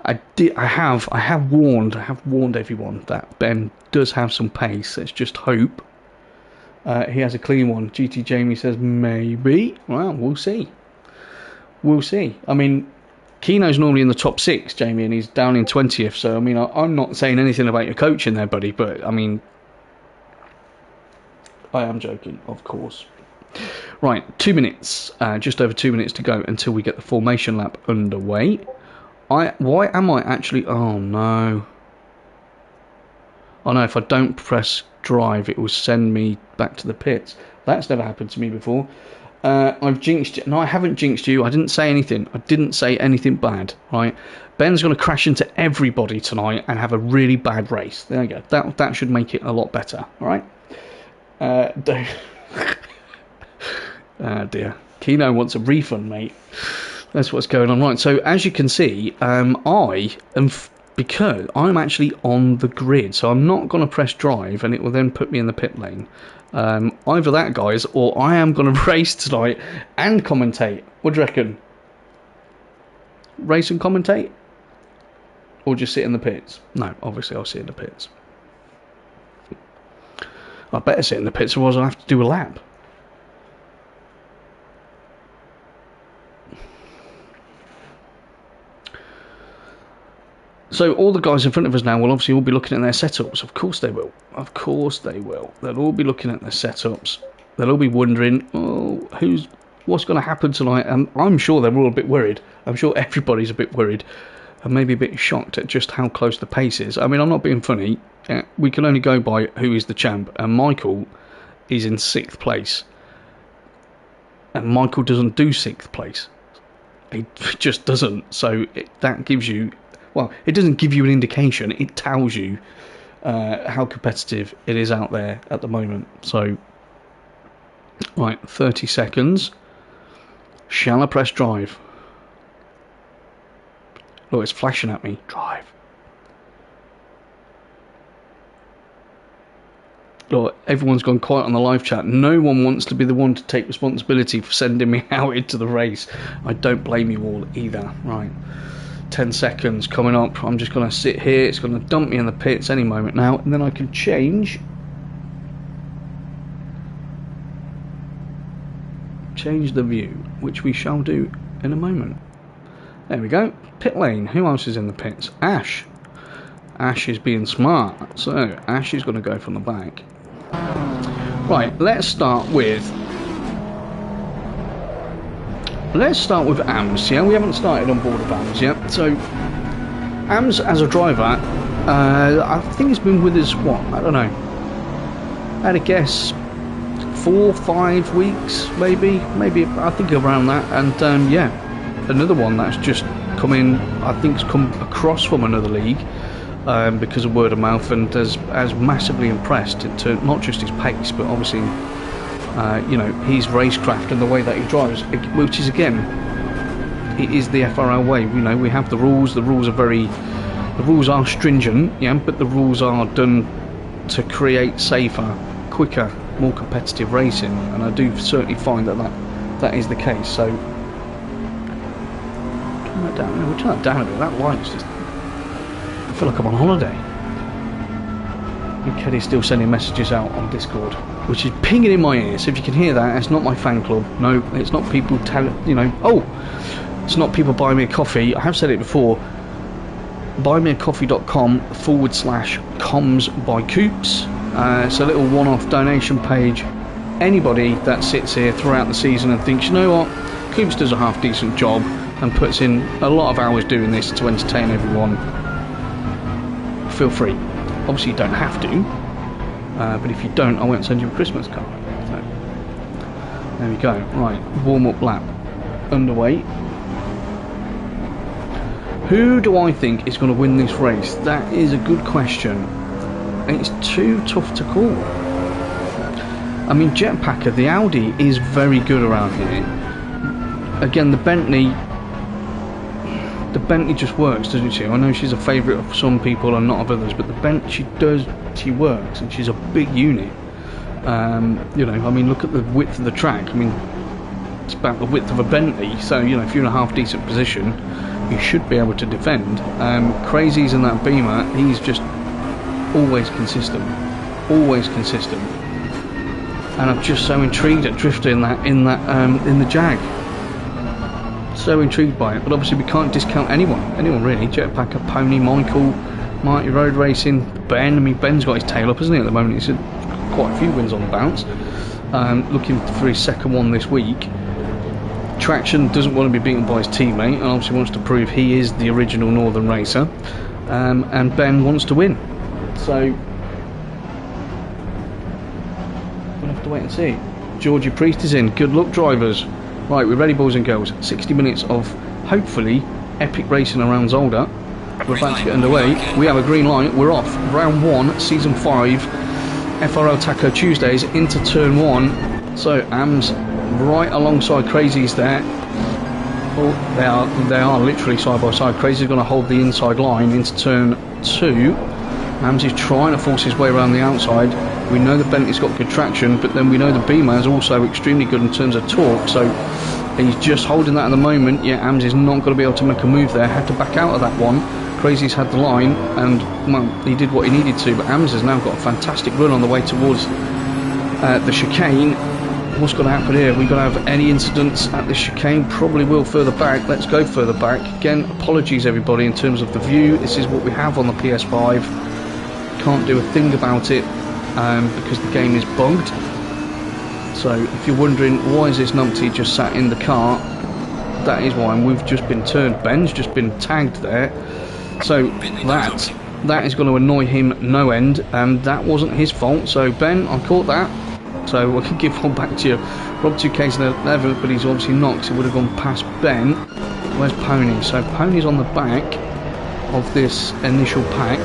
I have warned everyone that Ben does have some pace. Let's just hope he has a clean one. GT Jamie says maybe. Well, we'll see. I mean, Keno's normally in the top 6, Jamie, and he's down in 20th. So I mean, I'm not saying anything about your coaching there, buddy, but I mean, I am joking, of course. Right, 2 minutes, just over 2 minutes to go until we get the formation lap underway. Why am I actually... Oh no, if I don't press drive it will send me back to the pits. That's never happened to me before. I've jinxed it. No, I haven't jinxed you. I didn't say anything. I didn't say anything bad, right? Ben's going to crash into everybody tonight and have a really bad race. There you go. That should make it a lot better, all right? Ah dear, Keno wants a refund, mate. That's what's going on. Right, so as you can see, because I'm actually on the grid, so I'm not going to press drive, and it will then put me in the pit lane. Either that, guys, or I am going to race tonight and commentate. What do you reckon? Race and commentate, or just sit in the pits? No, obviously I'll sit in the pits. I better sit in the pits, otherwise I'll have to do a lap. So all the guys in front of us now will obviously all be looking at their setups. Of course they will. Of course they will. They'll all be looking at their setups. They'll all be wondering, oh, what's going to happen tonight? And I'm sure they're all a bit worried. I'm sure everybody's a bit worried and maybe a bit shocked at just how close the pace is. I mean, I'm not being funny. We can only go by who is the champ, and Michael is in 6th place. And Michael doesn't do 6th place. He just doesn't. So that gives you... Well, it doesn't give you an indication. It tells you how competitive it is out there at the moment. So, right, 30 seconds. Shall I press drive? Look, it's flashing at me. Drive. Look, everyone's gone quiet on the live chat. No one wants to be the one to take responsibility for sending me out into the race. I don't blame you all either. Right. 10 seconds coming up. I'm just going to sit here. It's going to dump me in the pits any moment now, and then I can change the view, which we shall do in a moment. There we go. Pit lane. Who else is in the pits? Ash is being smart, so Ash is going to go from the back. Right, let's start with AMS. Yeah, we haven't started on board of AMS yet. So AMS as a driver, I think he's been with us, what, I don't know, I had a guess 4-5 weeks, maybe I think around that. And yeah, another one that's just come in, I think it's come across from another league because of word of mouth, and has massively impressed to not just his pace, but obviously you know, his racecraft and the way that he drives, which is, again, it is the FRL way. You know, we have the rules. The rules are stringent, yeah, but the rules are done to create safer, quicker more competitive racing, and I do certainly find that is the case. So turn that down. We'll turn that down a bit. That light's just, I feel like I'm on holiday. And Keddy's still sending messages out on Discord, which is pinging in my ear. So if you can hear that, it's not my fan club. No, it's not people it's not people buying me a coffee. I have said it before. buymeacoffee.com/comms by Coops. It's a little one-off donation page. Anybody that sits here throughout the season and thinks, you know what, Coops does a half decent job and puts in a lot of hours doing this to entertain everyone, feel free. Obviously you don't have to, but if you don't, I won't send you a Christmas card. So there we go. Right, warm-up lap underway. Who do I think is going to win this race? That is a good question. It's too tough to call. I mean, Jetpacker, the Audi, is very good around here. Again, the Bentley just works, doesn't she? I know she's a favourite of some people and not of others, but the Bentley, she works, and she's a big unit. You know, I mean, look at the width of the track. I mean, it's about the width of a Bentley, so, you know, if you're in a half decent position, you should be able to defend. Crazy's in that Beamer, he's just always consistent, and I'm just so intrigued at Drifter in the Jag. So intrigued by it, but obviously we can't discount anyone really. Jetpacker, Pony, Michael, Mighty Road Racing, Ben. I mean, Ben's got his tail up, hasn't he, at the moment? He's had quite a few wins on the bounce. Looking for his second one this week. Traction doesn't want to be beaten by his teammate, and obviously wants to prove he is the original Northern racer. And Ben wants to win. So we'll have to wait and see. Georgie Priest is in. Good luck, drivers. Right, we're ready, boys and girls. 60 minutes of hopefully epic racing around Zolder. We're about to get underway. We have a green light. We're off. Round 1, Season 5, FRL Taco Tuesdays into Turn 1. So AMS right alongside Crazy's there. Oh, they are literally side by side. Crazy's going to hold the inside line into Turn 2. AMS is trying to force his way around the outside. We know the Bentley's got good traction, but then we know the Beamer is also extremely good in terms of torque, so he's just holding that at the moment. Yeah, AMS is not going to be able to make a move there. Had to back out of that one. Crazy's had the line, and well, he did what he needed to, but AMS has now got a fantastic run on the way towards the chicane. What's going to happen here? We're going to have any incidents at the chicane? Probably will further back. Let's go further back. Again, apologies everybody in terms of the view. This is what we have on the PS5. Can't do a thing about it because the game is bugged. So if you're wondering why is this numpty just sat in the car, that is why. And we've just been turned. Ben's just been tagged there. So that is going to annoy him no end, and that wasn't his fault. So Ben, I caught that. So I can give one back to you. Rob 2K's in 11th, but he's obviously not, because he would have gone past Ben. Where's Pony? So Pony's on the back of this initial pack.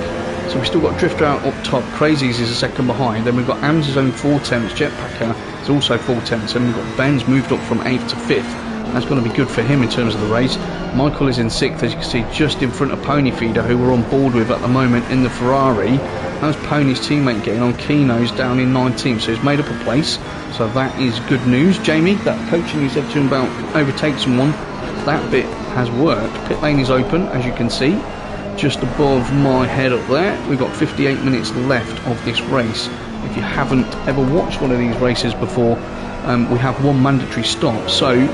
So we've still got Drifter out up top. Crazy's is a second behind. Then we've got AMS is only 4 tenths. Jetpacker is also 4 tenths. And we've got Ben's moved up from 8th to 5th. That's going to be good for him in terms of the race. Michael is in 6th, as you can see, just in front of Pony Feeder, who we're on board with at the moment in the Ferrari. That's Pony's teammate getting on. Keno's down in 19th, so he's made up a place. So that is good news. Jamie, that coaching you said to him about overtake someone, that bit has worked. Pit lane is open, as you can see, just above my head up there. We've got 58 minutes left of this race. If you haven't ever watched one of these races before, we have one mandatory stop. So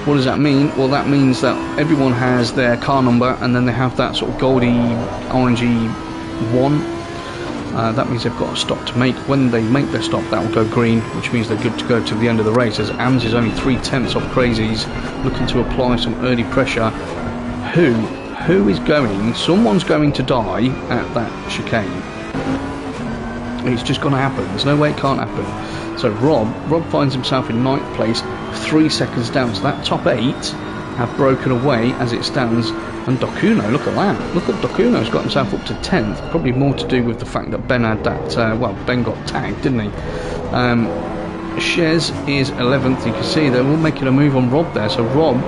what does that mean? Well, that means that everyone has their car number, and then they have that sort of goldy, orangey one. That means they've got a stop to make. When they make their stop, that will go green, which means they're good to go to the end of the race, as AMS is only 3 tenths off Crazy's, looking to apply some early pressure. Who is going? Someone's going to die at that chicane. It's just going to happen. There's no way it can't happen. So Rob finds himself in 9th place, 3 seconds down. So that top 8 have broken away as it stands. And Dokuno, look at that. Look at Dokuno's got himself up to 10th. Probably more to do with the fact that Ben had that, Ben got tagged, didn't he? Shez is 11th. You can see they're all making a move on Rob there. So Rob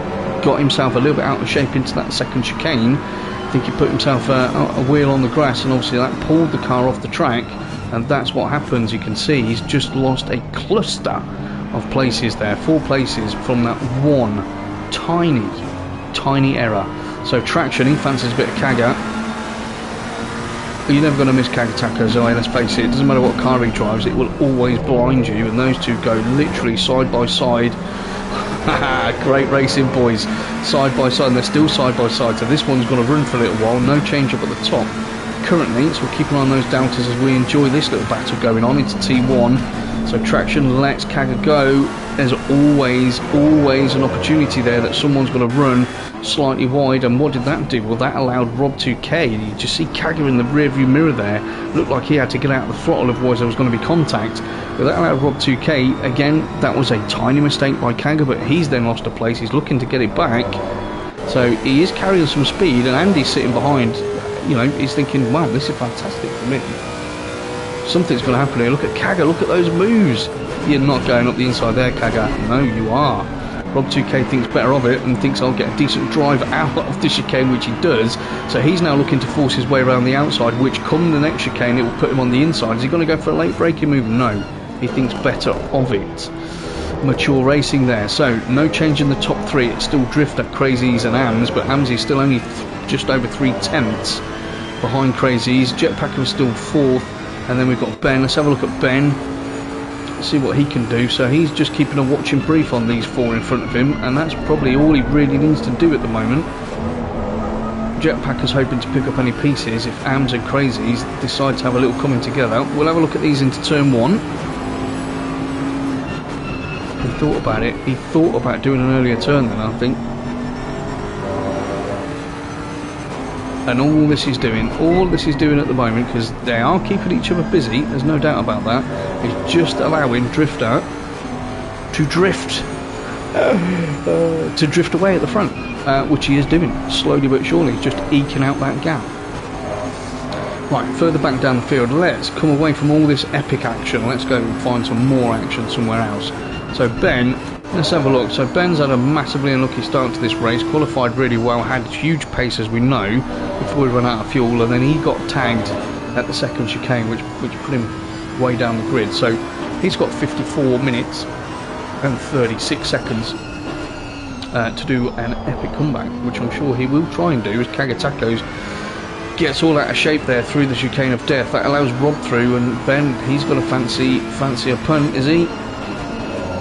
got himself a little bit out of shape into that second chicane. I think he put himself a wheel on the grass, and obviously that pulled the car off the track. and that's what happens. You can see he's just lost a cluster of places there, 4 places from that one tiny error. So Traction, he fancies a bit of Kaga. You're never going to miss Kaga Taco, Zoe, let's face it. It doesn't matter what car he drives, it will always blind you, and those two go literally side by side. Great racing, boys, side by side, and they're still side by side, so this one's going to run for a little while. No change up at the top currently, so we'll keep an eye on those doubters as we enjoy this little battle going on into T1. So Traction lets Kaga go. There's always an opportunity there that someone's going to run slightly wide, and what did that do? Well, that allowed Rd2. You just see Kaga in the rear view mirror there, looked like he had to get out of the throttle, otherwise there was going to be contact, but that allowed Rd2. Again, that was a tiny mistake by Kaga, but he's then lost a place. He's looking to get it back, so he is carrying some speed, and Andy's sitting behind. You know, he's thinking, wow, this is fantastic for me, something's going to happen here. Look at Kaga, look at those moves. You're not going up the inside there, Kaga. No, you are. Rd2 thinks better of it and thinks I'll get a decent drive out of the chicane, which he does. So he's now looking to force his way around the outside, which come the next chicane, it will put him on the inside. Is he going to go for a late braking move? No. He thinks better of it. Mature racing there. So no change in the top 3. It's still Drifter, Crazies and AMS, but AMS is still only just over 3/10 behind Crazies. Jetpacker is still 4th. And then we've got Ben. Let's have a look at Ben, see what he can do. So he's just keeping a watching brief on these 4 in front of him, and that's probably all he really needs to do at the moment. Jetpacker's hoping to pick up any pieces if AMS and Crazies decide to have a little coming together. We'll have a look at these into turn 1. He thought about it. He thought about doing an earlier turn then, I think. And all this is doing at the moment, because they are keeping each other busy, there's no doubt about that, is just allowing Drifter to drift away at the front, which he is doing slowly but surely, just eking out that gap. Right, further back down the field, let's come away from all this epic action. Let's go and find some more action somewhere else. So Ben, let's have a look. So Ben's had a massively unlucky start to this race, qualified really well, had huge pace as we know, before we ran out of fuel, and then he got tagged at the second chicane, which put him way down the grid. So he's got 54 minutes and 36 seconds to do an epic comeback, which I'm sure he will try and do, as Kaga Tacos gets all out of shape there through the chicane of death. That allows Rob through, and Ben, he's got a fancy a punt, is he?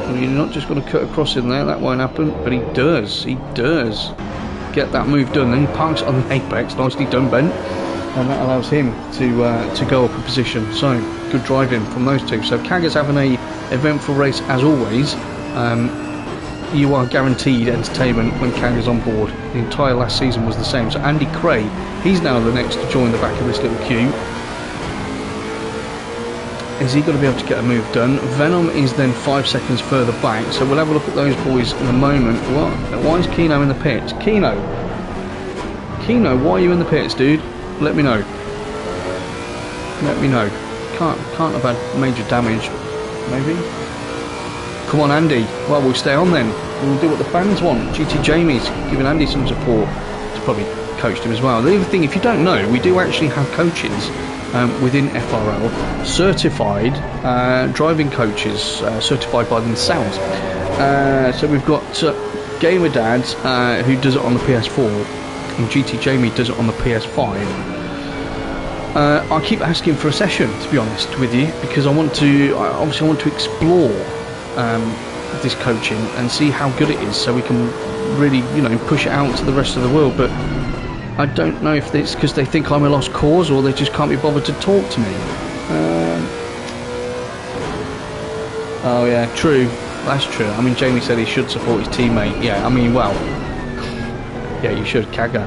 You're not just going to cut across in there, that won't happen, but he does get that move done. Then he parks on the apex, nicely done, Ben, and that allows him to go up a position. So good driving from those two. So Kaga's having a eventful race as always. You are guaranteed entertainment when Kaga's on board. The entire last season was the same. So Andy Cray, he's now the next to join the back of this little queue. Is he going to be able to get a move done? Venom is then 5 seconds further back, so we'll have a look at those boys in a moment. What? Why is Keno in the pits? Keno, why are you in the pits, dude? Let me know. Let me know. Can't have had major damage, maybe? Come on, Andy. Well, we'll stay on then. We'll do what the fans want. GT Jamie's giving Andy some support. He's probably coached him as well. The other thing, if you don't know, we do actually have coaches within FRL, certified driving coaches, certified by themselves. So we've got Gamer Dad, who does it on the PS4, and GT Jamie does it on the PS5. I keep asking for a session, to be honest with you, because I want to explore this coaching and see how good it is, so we can really, push it out to the rest of the world. But I don't know if it's because they think I'm a lost cause, or they just can't be bothered to talk to me. Oh yeah, true. That's true. I mean, Jamie said he should support his teammate. Yeah, I mean, well, yeah, you should. Kaga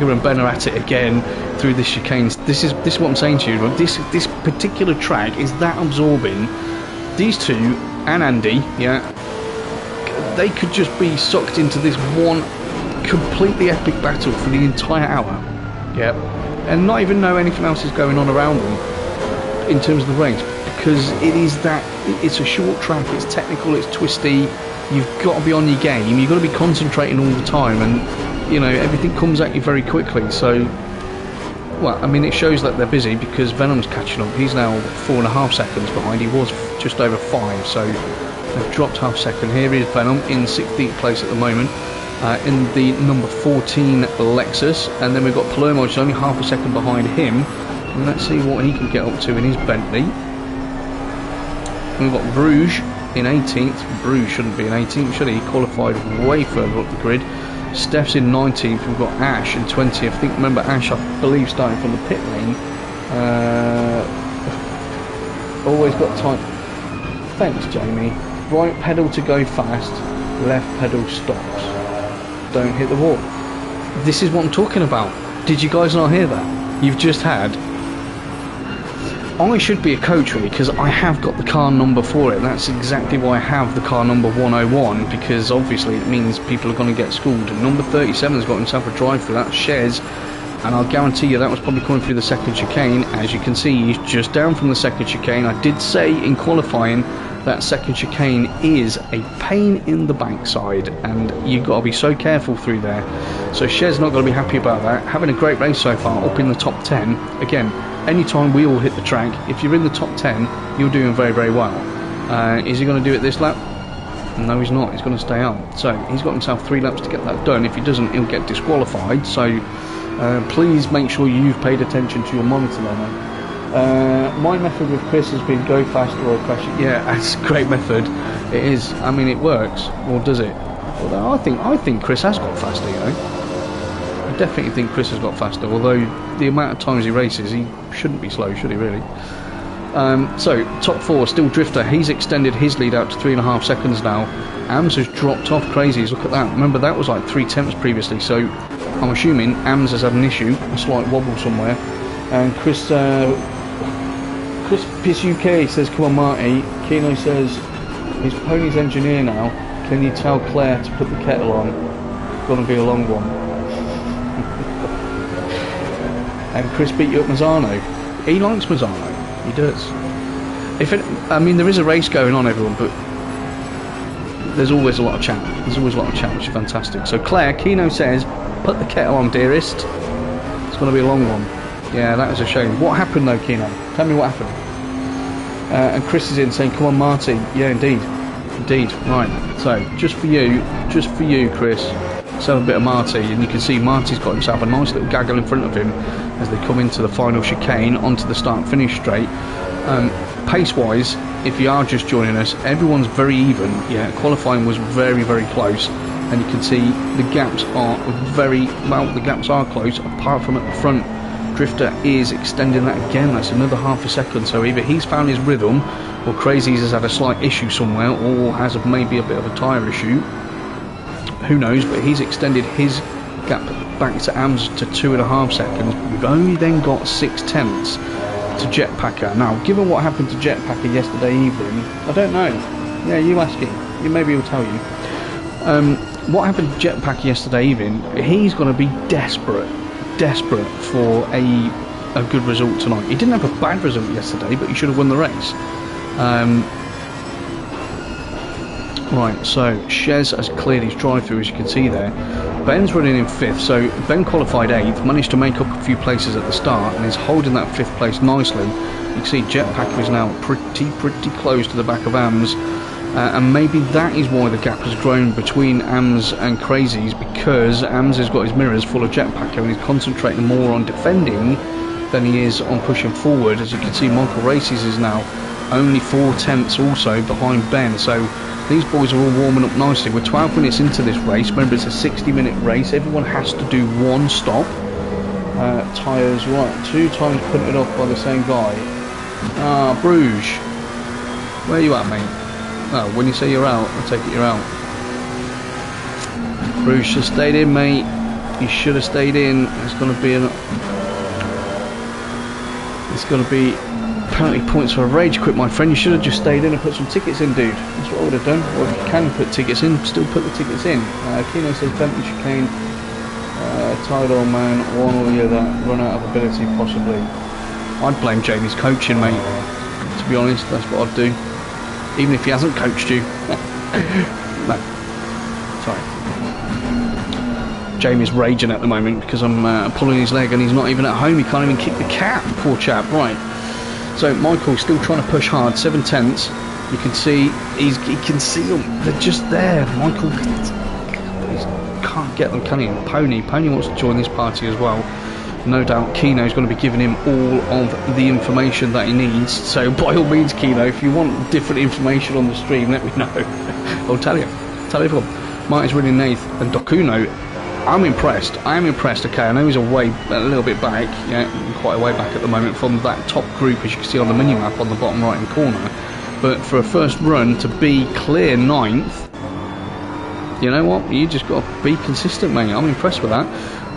and Ben are at it again through this chicane. This is what I'm saying to you. This particular track is that absorbing. These two and Andy, yeah, they could just be sucked into this one completely epic battle for the entire hour, yeah, and not even know anything else is going on around them in terms of the race, because it's a short track, it's technical, it's twisty, you've got to be on your game, you've got to be concentrating all the time, and everything comes at you very quickly. So well, I mean, it shows that they're busy because Venom's catching up. He's now 4.5 seconds behind. He was just over 5, so they've dropped half second. Here is Venom in 16th place at the moment, in the number 14 Lexus, and then we've got Palermo, which is only half a second behind him. And let's see what he can get up to in his Bentley. And we've got Bruges in 18th. Bruges shouldn't be in 18th, should he? Qualified way further up the grid. Steph's in 19th. We've got Ash in 20th. I think, remember, Ash, I believe, starting from the pit lane. Always got time. Thanks, Jamie. Right pedal to go fast, left pedal stops. Don't hit the wall. This is what I'm talking about. Did you guys not hear that? You've just had. I should be a coach, really, because I have got the car number for it. That's exactly why I have the car number 101, because obviously it means people are going to get schooled. And number 37 has got himself a drive through. That's Shez, and I'll guarantee you that was probably coming through the second chicane. As you can see, he's just down from the second chicane. I did say in qualifying that second chicane is a pain in the backside, and you've got to be so careful through there. So Shez not going to be happy about that. Having a great race so far, up in the top 10. Again, anytime we all hit the track, if you're in the top 10, you're doing very, very well. Is he going to do it this lap? No, he's not. He's going to stay out. So he's got himself 3 laps to get that done. If he doesn't, he'll get disqualified. So please make sure you've paid attention to your monitor there. My method with Chris has been go fast or crash it. Yeah, that's a great method. It is. I mean, it works. Or does it? Although I think Chris has got faster, you know. I definitely think Chris has got faster, although the amount of times he races, he shouldn't be slow, should he really? So, top 4, still Drifter. He's extended his lead out to 3.5 seconds now. AMS has dropped off Crazies. Look at that. Remember, that was like 3/10 previously, so I'm assuming AMS has had an issue, a slight wobble somewhere. And Chris Piss UK says, come on Marty. Keno says, his pony's engineer now. Can you tell Claire to put the kettle on? It's gonna be a long one. And Chris beat you at Mazzano. He likes Mazzano. He does. I mean, there is a race going on, everyone, but there's always a lot of chat. There's always a lot of chat, which is fantastic. So Claire, Keno says, put the kettle on, dearest. It's going to be a long one. Yeah, that was a shame. What happened though, Keno? Tell me what happened. And Chris is in saying, come on, Marty. Yeah, indeed. Indeed. Right. So, just for you, Chris, let's have a bit of Marty. And you can see Marty's got himself a nice little gaggle in front of him as they come into the final chicane onto the start-finish straight. Pace-wise, if you are just joining us, everyone's very even. Yeah, qualifying was very, very close. And you can see the gaps are the gaps are close, apart from at the front. Drifter is extending that again. That's another half a second. So either he's found his rhythm, or Crazies has had a slight issue somewhere, or has maybe a bit of a tyre issue. Who knows? But he's extended his gap back to AMS to 2.5 seconds. We've only then got 6/10 to Jetpacker. Now, given what happened to Jetpacker yesterday evening, I don't know. Yeah, you ask him. Maybe he'll tell you. What happened to Jetpacker yesterday evening? He's going to be desperate for a good result tonight. He didn't have a bad result yesterday, but he should have won the race. Right, so Shez has cleared his drive-through, as you can see there. Ben's running in 5th, so Ben qualified 8th, managed to make up a few places at the start, and is holding that 5th place nicely. You can see Jetpacker is now pretty close to the back of AMS, and maybe that is why the gap has grown between AMS and Crazies, because AMS has got his mirrors full of Jetpacker and he's concentrating more on defending than he is on pushing forward. As you can see, Michael Races is now only 4/10 also behind Ben, so these boys are all warming up nicely. We're 12 minutes into this race. Remember, it's a 60-minute race. Everyone has to do one stop. Tyres, right, 2 times punted off by the same guy. Bruges, where are you at, mate? Oh, when you say you're out, I take it you're out. Bruges should have stayed in, mate. You should have stayed in. It's going to be penalty points for a rage quit, my friend. You should have just stayed in and put some tickets in, dude. That's what I would have done. Or if you can put tickets in, still put the tickets in. Keno says Bentley chicane, tired old man, one or the other, run out of ability possibly. I'd blame Jamie's coaching, mate. To be honest, that's what I'd do. Even if he hasn't coached you. No. Sorry. Jamie's raging at the moment because I'm pulling his leg and he's not even at home. He can't even kick the cat, poor chap. Right, so Michael's still trying to push hard, 7/10. You can see he can see them. They're just there. Michael can't get them, can he? Pony wants to join this party as well. No doubt Keno's going to be giving him all of the information that he needs. So by all means, Keno, if you want different information on the stream, let me know. I'll tell you. Tell everyone. Martin's winning Nath and Dokuno. I'm impressed. I am impressed. Okay, I know he's a little bit back, yeah, quite a way back at the moment from that top group, as you can see on the mini map on the bottom right hand corner. But for a first run to be clear 9th, you know what? You just got to be consistent, mate. I'm impressed with that.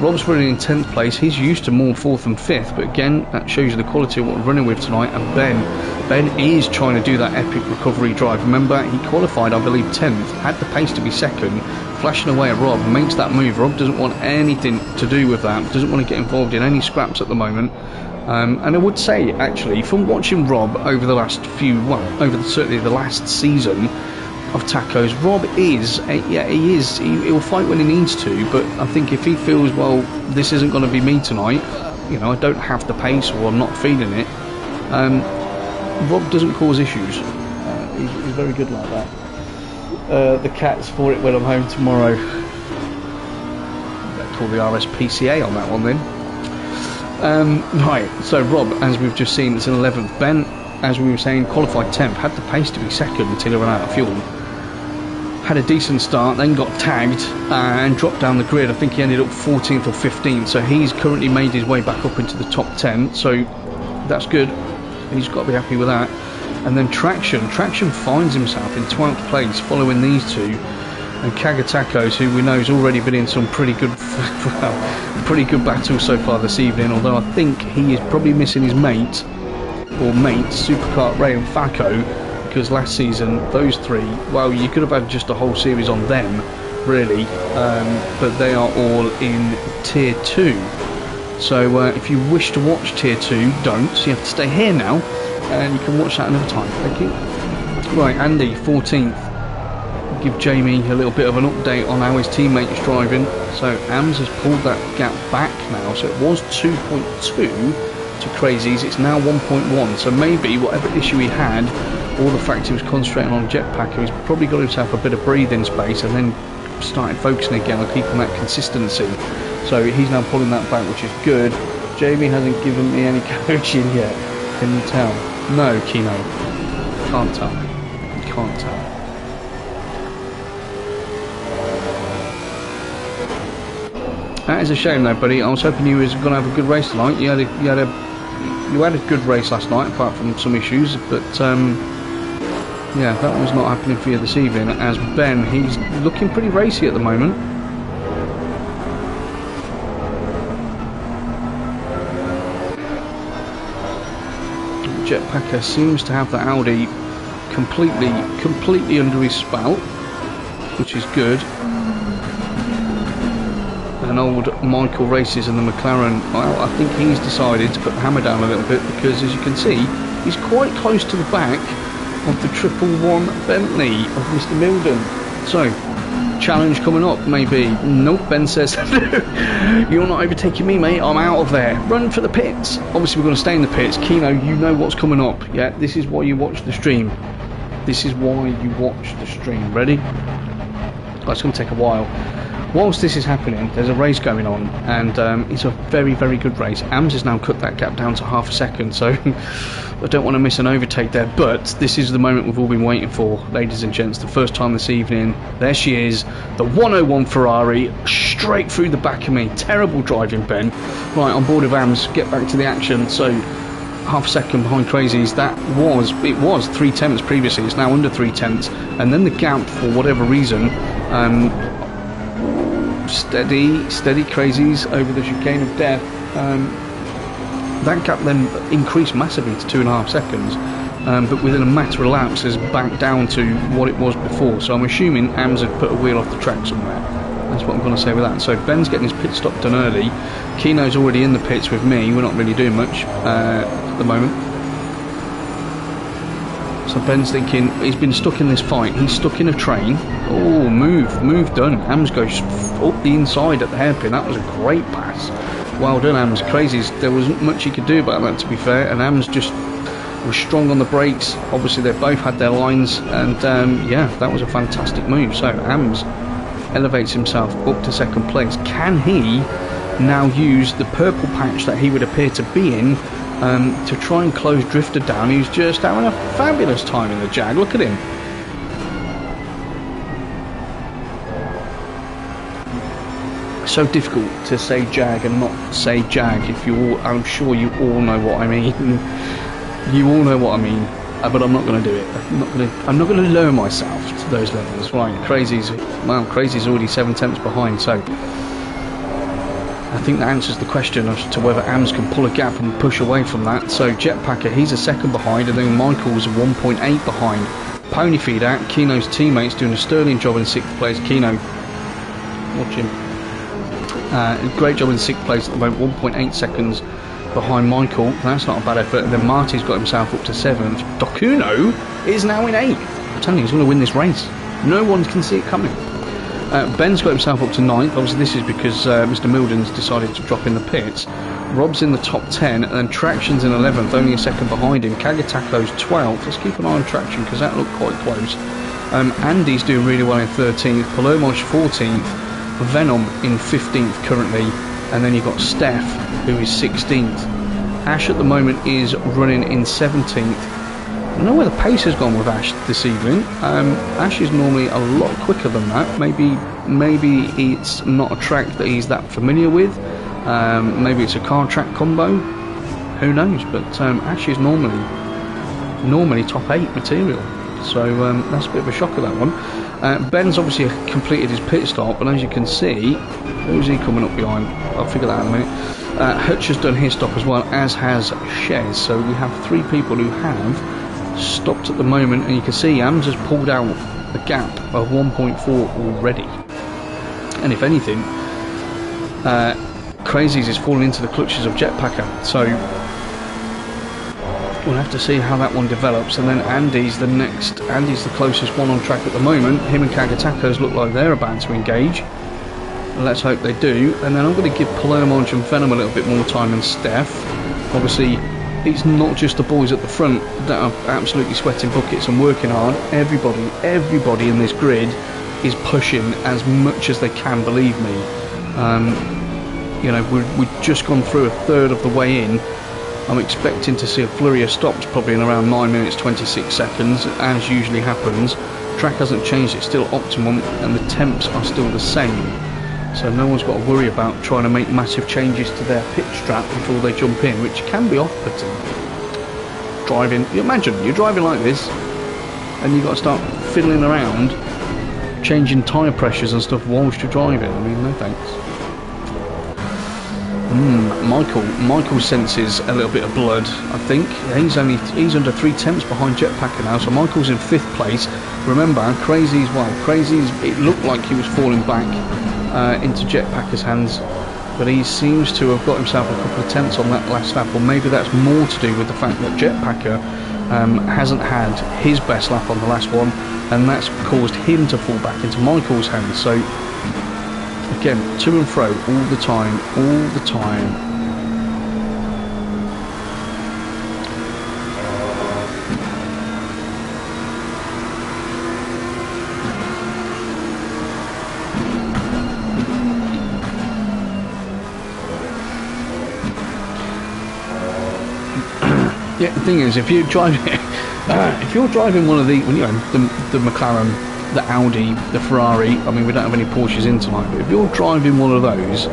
Rob's running in 10th place. He's used to more 4th and 5th, but again, that shows you the quality of what we're running with tonight. And Ben is trying to do that epic recovery drive. Remember, he qualified, I believe, 10th, had the pace to be 2nd, flashing away at Rob, makes that move. Rob doesn't want anything to do with that, doesn't want to get involved in any scraps at the moment. And I would say, actually, from watching Rob over the last certainly the last season of tacos, Rob is, he'll fight when he needs to, but I think if he feels, well, this isn't going to be me tonight, you know, I don't have the pace or I'm not feeling it, Rob doesn't cause issues. He's very good like that. The cat's for it when I'm home tomorrow. Better call the RSPCA on that one then. Right, so Rob, as we've just seen, it's in 11th. Ben, as we were saying, qualified 10th, had the pace to be 2nd until he ran out of fuel. Had a decent start, then got tagged and dropped down the grid. I think he ended up 14th or 15th, so he's currently made his way back up into the top 10, so that's good. He's got to be happy with that. And then Traction finds himself in 12th place following these two. And Kagatacos, who we know has already been in some pretty good battles so far this evening, although I think he is probably missing his mates, Supercart Ray and Faco, because last season, those three, well, you could have had just a whole series on them, really, but they are all in Tier 2. So if you wish to watch Tier 2, don't, so you have to stay here now, and you can watch that another time. Thank you. Right, Andy, 14th. Give Jamie a little bit of an update on how his teammate is driving. So AMS has pulled that gap back now, so it was 2.2 to Crazies, it's now 1.1, so maybe whatever issue he had, or the fact he was concentrating on jetpack, he's probably got himself a bit of breathing space and then started focusing again on keeping that consistency. So he's now pulling that back, which is good. Jamie hasn't given me any coaching yet. Can you tell? No, Keno. Can't tell. Can't tell. That is a shame though, buddy. I was hoping you was going to have a good race tonight. You had a good race last night, apart from some issues, but yeah, that was not happening for you this evening. As Ben, he's looking pretty racy at the moment. Jetpacker seems to have the Audi completely under his spout, which is good. And old Michael races in the McLaren, well, I think he's decided to put the hammer down a little bit, because as you can see, he's quite close to the back of the 111 Bentley of Mr. Milden. So, challenge coming up, maybe. Nope, Ben says, you're not overtaking me, mate, I'm out of there. Run for the pits. Obviously, we're going to stay in the pits. Keno, you know what's coming up. Yeah, this is why you watch the stream. This is why you watch the stream. Ready? Oh, it's going to take a while. Whilst this is happening, there's a race going on, and it's a very, very good race. AMS has now cut that gap down to half a second, so I don't want to miss an overtake there, but this is the moment we've all been waiting for, ladies and gents. The first time this evening, there she is, the 101 Ferrari, straight through the back of me. Terrible driving, Ben. Right, on board of AMS, get back to the action. So, half a second behind Crazies. It was 3/10 previously, it's now under 3/10, and then the gap, for whatever reason, steady Crazies over the chicane of death. That gap then increased massively to 2.5 seconds, but within a matter of laps has backed down to what it was before. So I'm assuming AMS had put a wheel off the track somewhere. That's what I'm going to say with that. So Ben's getting his pit stop done early. Keno's already in the pits with me. We're not really doing much at the moment. So Ben's thinking, he's been stuck in this fight, he's stuck in a train. Oh, move done. Ams goes up the inside at the hairpin. That was a great pass. Well done, Ams. Crazies, there wasn't much he could do about that, to be fair, and Ams just was strong on the brakes. Obviously they both had their lines, and yeah, that was a fantastic move. So Ams elevates himself up to second place. Can he now use the purple patch that he would appear to be in to try and close Drifter down, who's just having a fabulous time in the Jag? Look at him. So difficult to say Jag and not say Jag. If you all, I'm sure you all know what I mean. You all know what I mean, but I'm not going to do it. I'm not going to lower myself to those levels. Right, Crazy's already 7 tenths behind, so I think that answers the question as to whether Ams can pull a gap and push away from that. So Jetpacker, he's a second behind, and then Michael's 1.8 behind. Pony Feeder, Kino's teammates, doing a sterling job in 6th place. Kino, watch him. Great job in 6th place at the moment, 1.8 seconds behind Michael. That's not a bad effort. And then Marty's got himself up to 7th. Dokuno is now in 8th. I'm telling you, he's going to win this race. No one can see it coming. Ben's got himself up to 9th. Obviously this is because Mr. Milden's decided to drop in the pits. Rob's in the top 10, and then Traction's in 11th, only a second behind him. Kagatako's 12th. Let's keep an eye on Traction because that looked quite close. Andy's doing really well in 13th. Palomosh 14th. Venom in 15th currently, and then you've got Steph, who is 16th. Ash at the moment is running in 17th. I don't know where the pace has gone with Ash this evening. Ash is normally a lot quicker than that. Maybe it's not a track that he's that familiar with. Maybe it's a car track combo. Who knows? But Ash is normally top 8 material. So that's a bit of a shocker, that one. Ben's obviously completed his pit stop, and as you can see, who's he coming up behind? I'll figure that out in a minute. Hutch has done his stop as well, as has Shez. So we have 3 people who have stopped at the moment, and you can see Ams has pulled out a gap of 1.4 already. And if anything, Crazies is falling into the clutches of Jetpacker. So we'll have to see how that one develops. And then Andy's the closest one on track at the moment. Him and Kagatakos look like they're about to engage. Let's hope they do. And then I'm going to give Palermonch and Venom a little bit more time than Steph. Obviously, it's not just the boys at the front that are absolutely sweating buckets and working hard. Everybody in this grid is pushing as much as they can, believe me. You know, we've just gone through a third of the way in. I'm expecting to see a flurry of stops probably in around 9 minutes 26 seconds, as usually happens. Track hasn't changed, it's still optimum, and the temps are still the same. So no one's got to worry about trying to make massive changes to their pit strap before they jump in, which can be off-putting. Driving, you imagine, you're driving like this, and you've got to start fiddling around, changing tyre pressures and stuff whilst you're driving. I mean, no thanks. Michael senses a little bit of blood, I think. He's under 3 tenths behind Jetpacker now, so Michael's in 5th place. Remember, Crazy's, it looked like he was falling back into Jetpacker's hands, but he seems to have got himself a couple of tenths on that last lap, or maybe that's more to do with the fact that Jetpacker hasn't had his best lap on the last one, and that's caused him to fall back into Michael's hands. So again, to and fro all the time. Yeah, the thing is, if you're driving one of the McLaren, the Audi, the Ferrari, I mean, we don't have any Porsches in tonight, but if you're driving one of those,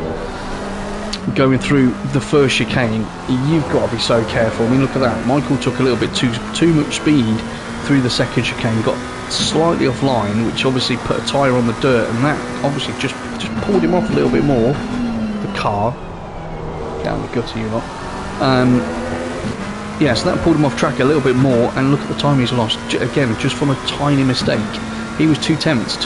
going through the first chicane, you've got to be so careful. I mean, look at that. Michael took a little bit too much speed through the second chicane, got slightly offline, which obviously put a tyre on the dirt, and that obviously just pulled him off a little bit more. The car, down the gutter, you lot. Yeah, so that pulled him off track a little bit more, and look at the time he's lost, again, just from a tiny mistake. He was 3 tenths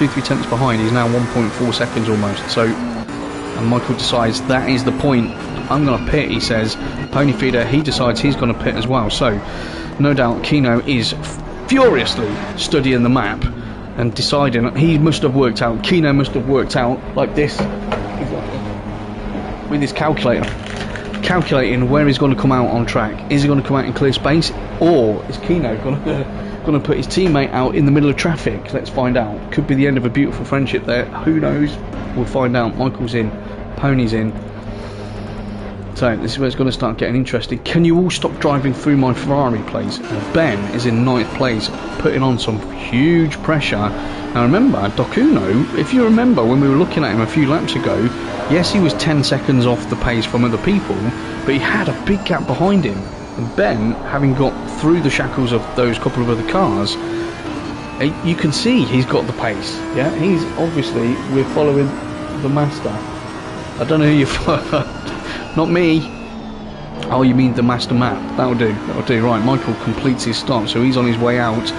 behind. He's now 1.4 seconds almost. So, and Michael decides that is the point. I'm going to pit, he says. Pony Feeder, he decides he's going to pit as well. So, no doubt, Kino is furiously studying the map and deciding. He must have worked out, Kino must have worked out like this with his calculator, calculating where he's going to come out on track. Is he going to come out in clear space, or is Kino going to put his teammate out in the middle of traffic? Let's find out. Could be the end of a beautiful friendship there. Who knows? We'll find out. Michael's in, Pony's in. So this is where it's going to start getting interesting. Can you all stop driving through my Ferrari, please? Ben is in 9th place, putting on some huge pressure. Now remember, Dokuno, if you remember when we were looking at him a few laps ago, yes, he was 10 seconds off the pace from other people, but he had a big gap behind him. And Ben, having got through the shackles of those couple of other cars, you can see he's got the pace. Yeah, he's obviously, we're following the master. I don't know who you're following. Not me. Oh, you mean the master map? That'll do. That'll do. Right, Michael completes his stop, so he's on his way out.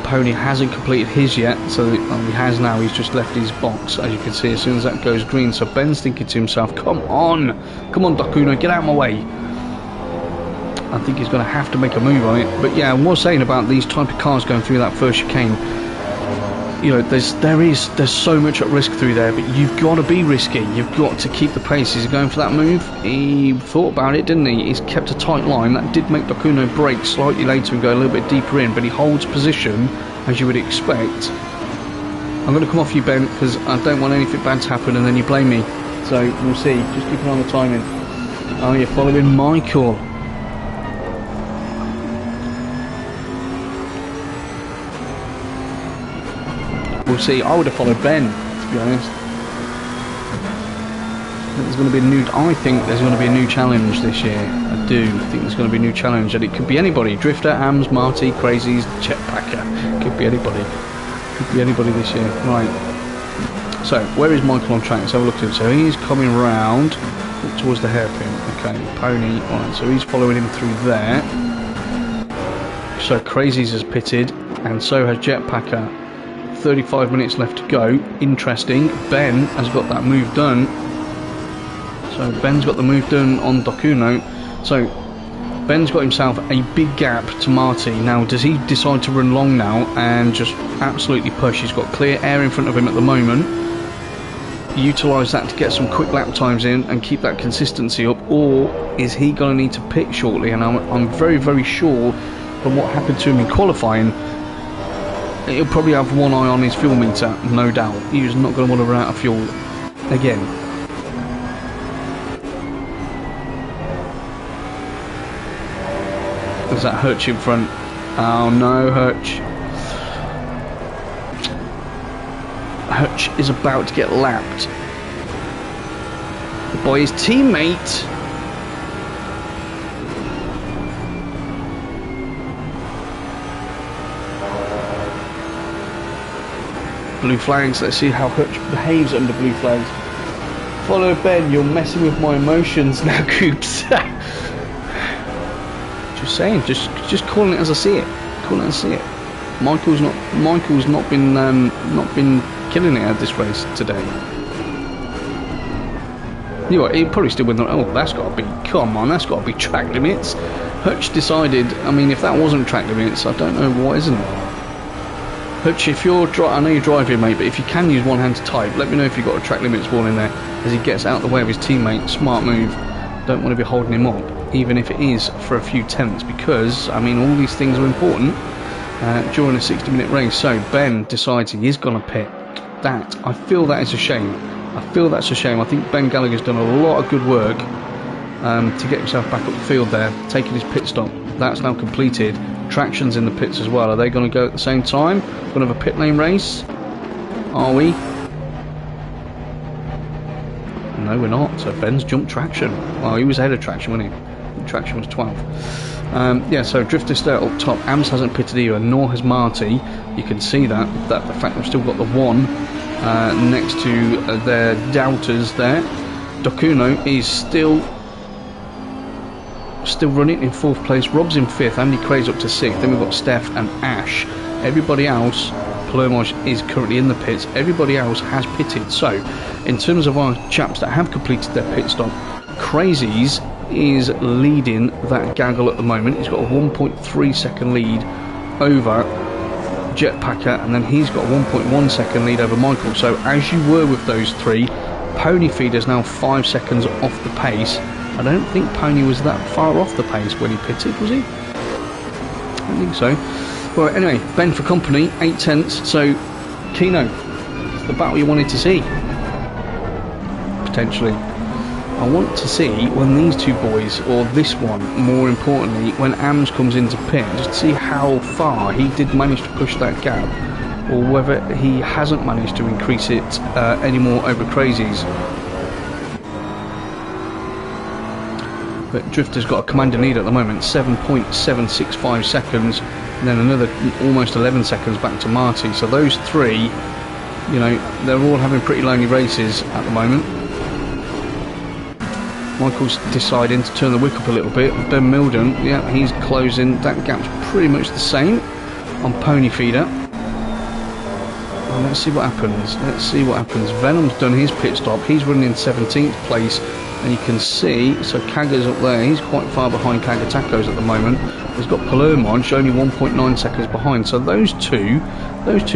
Pony hasn't completed his yet, so he has now. He's just left his box, as you can see, as soon as that goes green. So Ben's thinking to himself, come on, Dokuno, get out of my way. I think he's going to have to make a move on it. But yeah, I was saying about these type of cars going through that first chicane. You know, there's so much at risk through there, but you've got to be risky. You've got to keep the pace. Is he going for that move? He thought about it, didn't he? He's kept a tight line. That did make Dokuno brake slightly later and go a little bit deeper in, but he holds position, as you would expect. I'm going to come off you, Ben, because I don't want anything bad to happen, and then you blame me. So we'll see. Just keep an eye on the timing. Oh, you're following Michael. We'll see. I would have followed Ben, to be honest. I think there's going to be a new challenge this year. I do. I think there's going to be a new challenge, and it could be anybody. Drifter, AMS, Marty, Crazies, Jetpacker. Could be anybody. Could be anybody this year. Right. So, where is Michael on track? Let's have a look at him. So he's coming round towards the hairpin. Okay, Pony. Alright, so he's following him through there. So Crazies has pitted, and so has Jetpacker. 35 minutes left to go. Interesting. Ben has got that move done. So Ben's got the move done on Dokuno. So Ben's got himself a big gap to Marty. Now, does he decide to run long now and just absolutely push? He's got clear air in front of him at the moment. Utilise that to get some quick lap times in and keep that consistency up, or is he going to need to pit shortly? And I'm very, very sure from what happened to him in qualifying, he'll probably have one eye on his fuel meter, no doubt. He's not going to want to run out of fuel again. There's that Hutch in front. Oh no, Hutch. Hutch is about to get lapped by his teammate. Blue flags. Let's see how Hutch behaves under blue flags. Follow Ben, you're messing with my emotions now, Coops. Just saying, just calling it as I see it. Calling it as I see it. Michael's not been killing it at this race today. You know what, he'll probably still win the... Oh, that's got to be... Come on, that's got to be track limits. Hutch decided... I mean, if that wasn't track limits, I don't know what isn't. Hutch, if you're... I know you're driving, mate, but if you can use one hand to type, let me know if you've got a track limits wall in there as he gets out the way of his teammate. Smart move. Don't want to be holding him up, even if it is for a few tenths, because, I mean, all these things are important during a 60-minute race. So Ben decides he is going to pit. I feel that is a shame. I feel that's a shame. I think Ben Gallagher's done a lot of good work to get himself back up the field there, taking his pit stop. That's now completed. Traction's in the pits as well. Are they going to go at the same time? Going to have a pit lane race? Are we? No, we're not. So Ben's jumped Traction. Well, he was ahead of Traction, wasn't he? Traction was 12. Yeah, so Drifter stay up top. AMS hasn't pitted either, nor has Marty. You can see that the fact they've still got the one next to their doubters there. Dokuno is still running in 4th place. Rob's in 5th. Andy Cray's up to 6th. Then we've got Steph and Ash. Everybody else, Palermo's is currently in the pits. Everybody else has pitted. So, in terms of our chaps that have completed their pit stop, Crazies is leading that gaggle at the moment. He's got a 1.3 second lead over Jetpacker, and then he's got a 1.1 second lead over Michael. So as you were with those three, Pony Feeder's now 5 seconds off the pace. I don't think Pony was that far off the pace when he pitted, was he? I don't think so. Well, anyway, Ben for company, 8 tenths. So Kino, it's the battle you wanted to see, potentially. I want to see when these two boys, or this one more importantly, when AMS comes into pit, just to see how far he did manage to push that gap, or whether he hasn't managed to increase it anymore over Crazies. But Drifter's got a commanding lead at the moment, 7.765 seconds, and then another almost 11 seconds back to Marty. So those three, you know, they're all having pretty lonely races at the moment. Michael's deciding to turn the wick up a little bit. Ben Milden, yeah, he's closing. That gap's pretty much the same on Pony Feeder. Well, let's see what happens. Let's see what happens. Venom's done his pit stop. He's running in 17th place. And you can see, so Kaga's up there. He's quite far behind Kaga Tacos at the moment. He's got Palermo only 1.9 seconds behind. So those two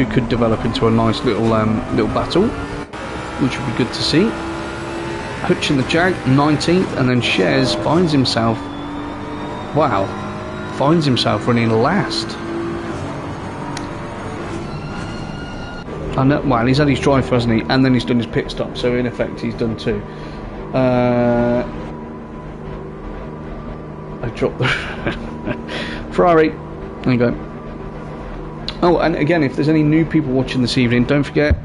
could develop into a nice little battle, which would be good to see. Hutch in the Jag, 19th, and then Shares finds himself running last. And well, he's had his drive, hasn't he? And then he's done his pit stop, so in effect he's done two. I dropped the Ferrari. There you go. Oh, and again, if there's any new people watching this evening, don't forget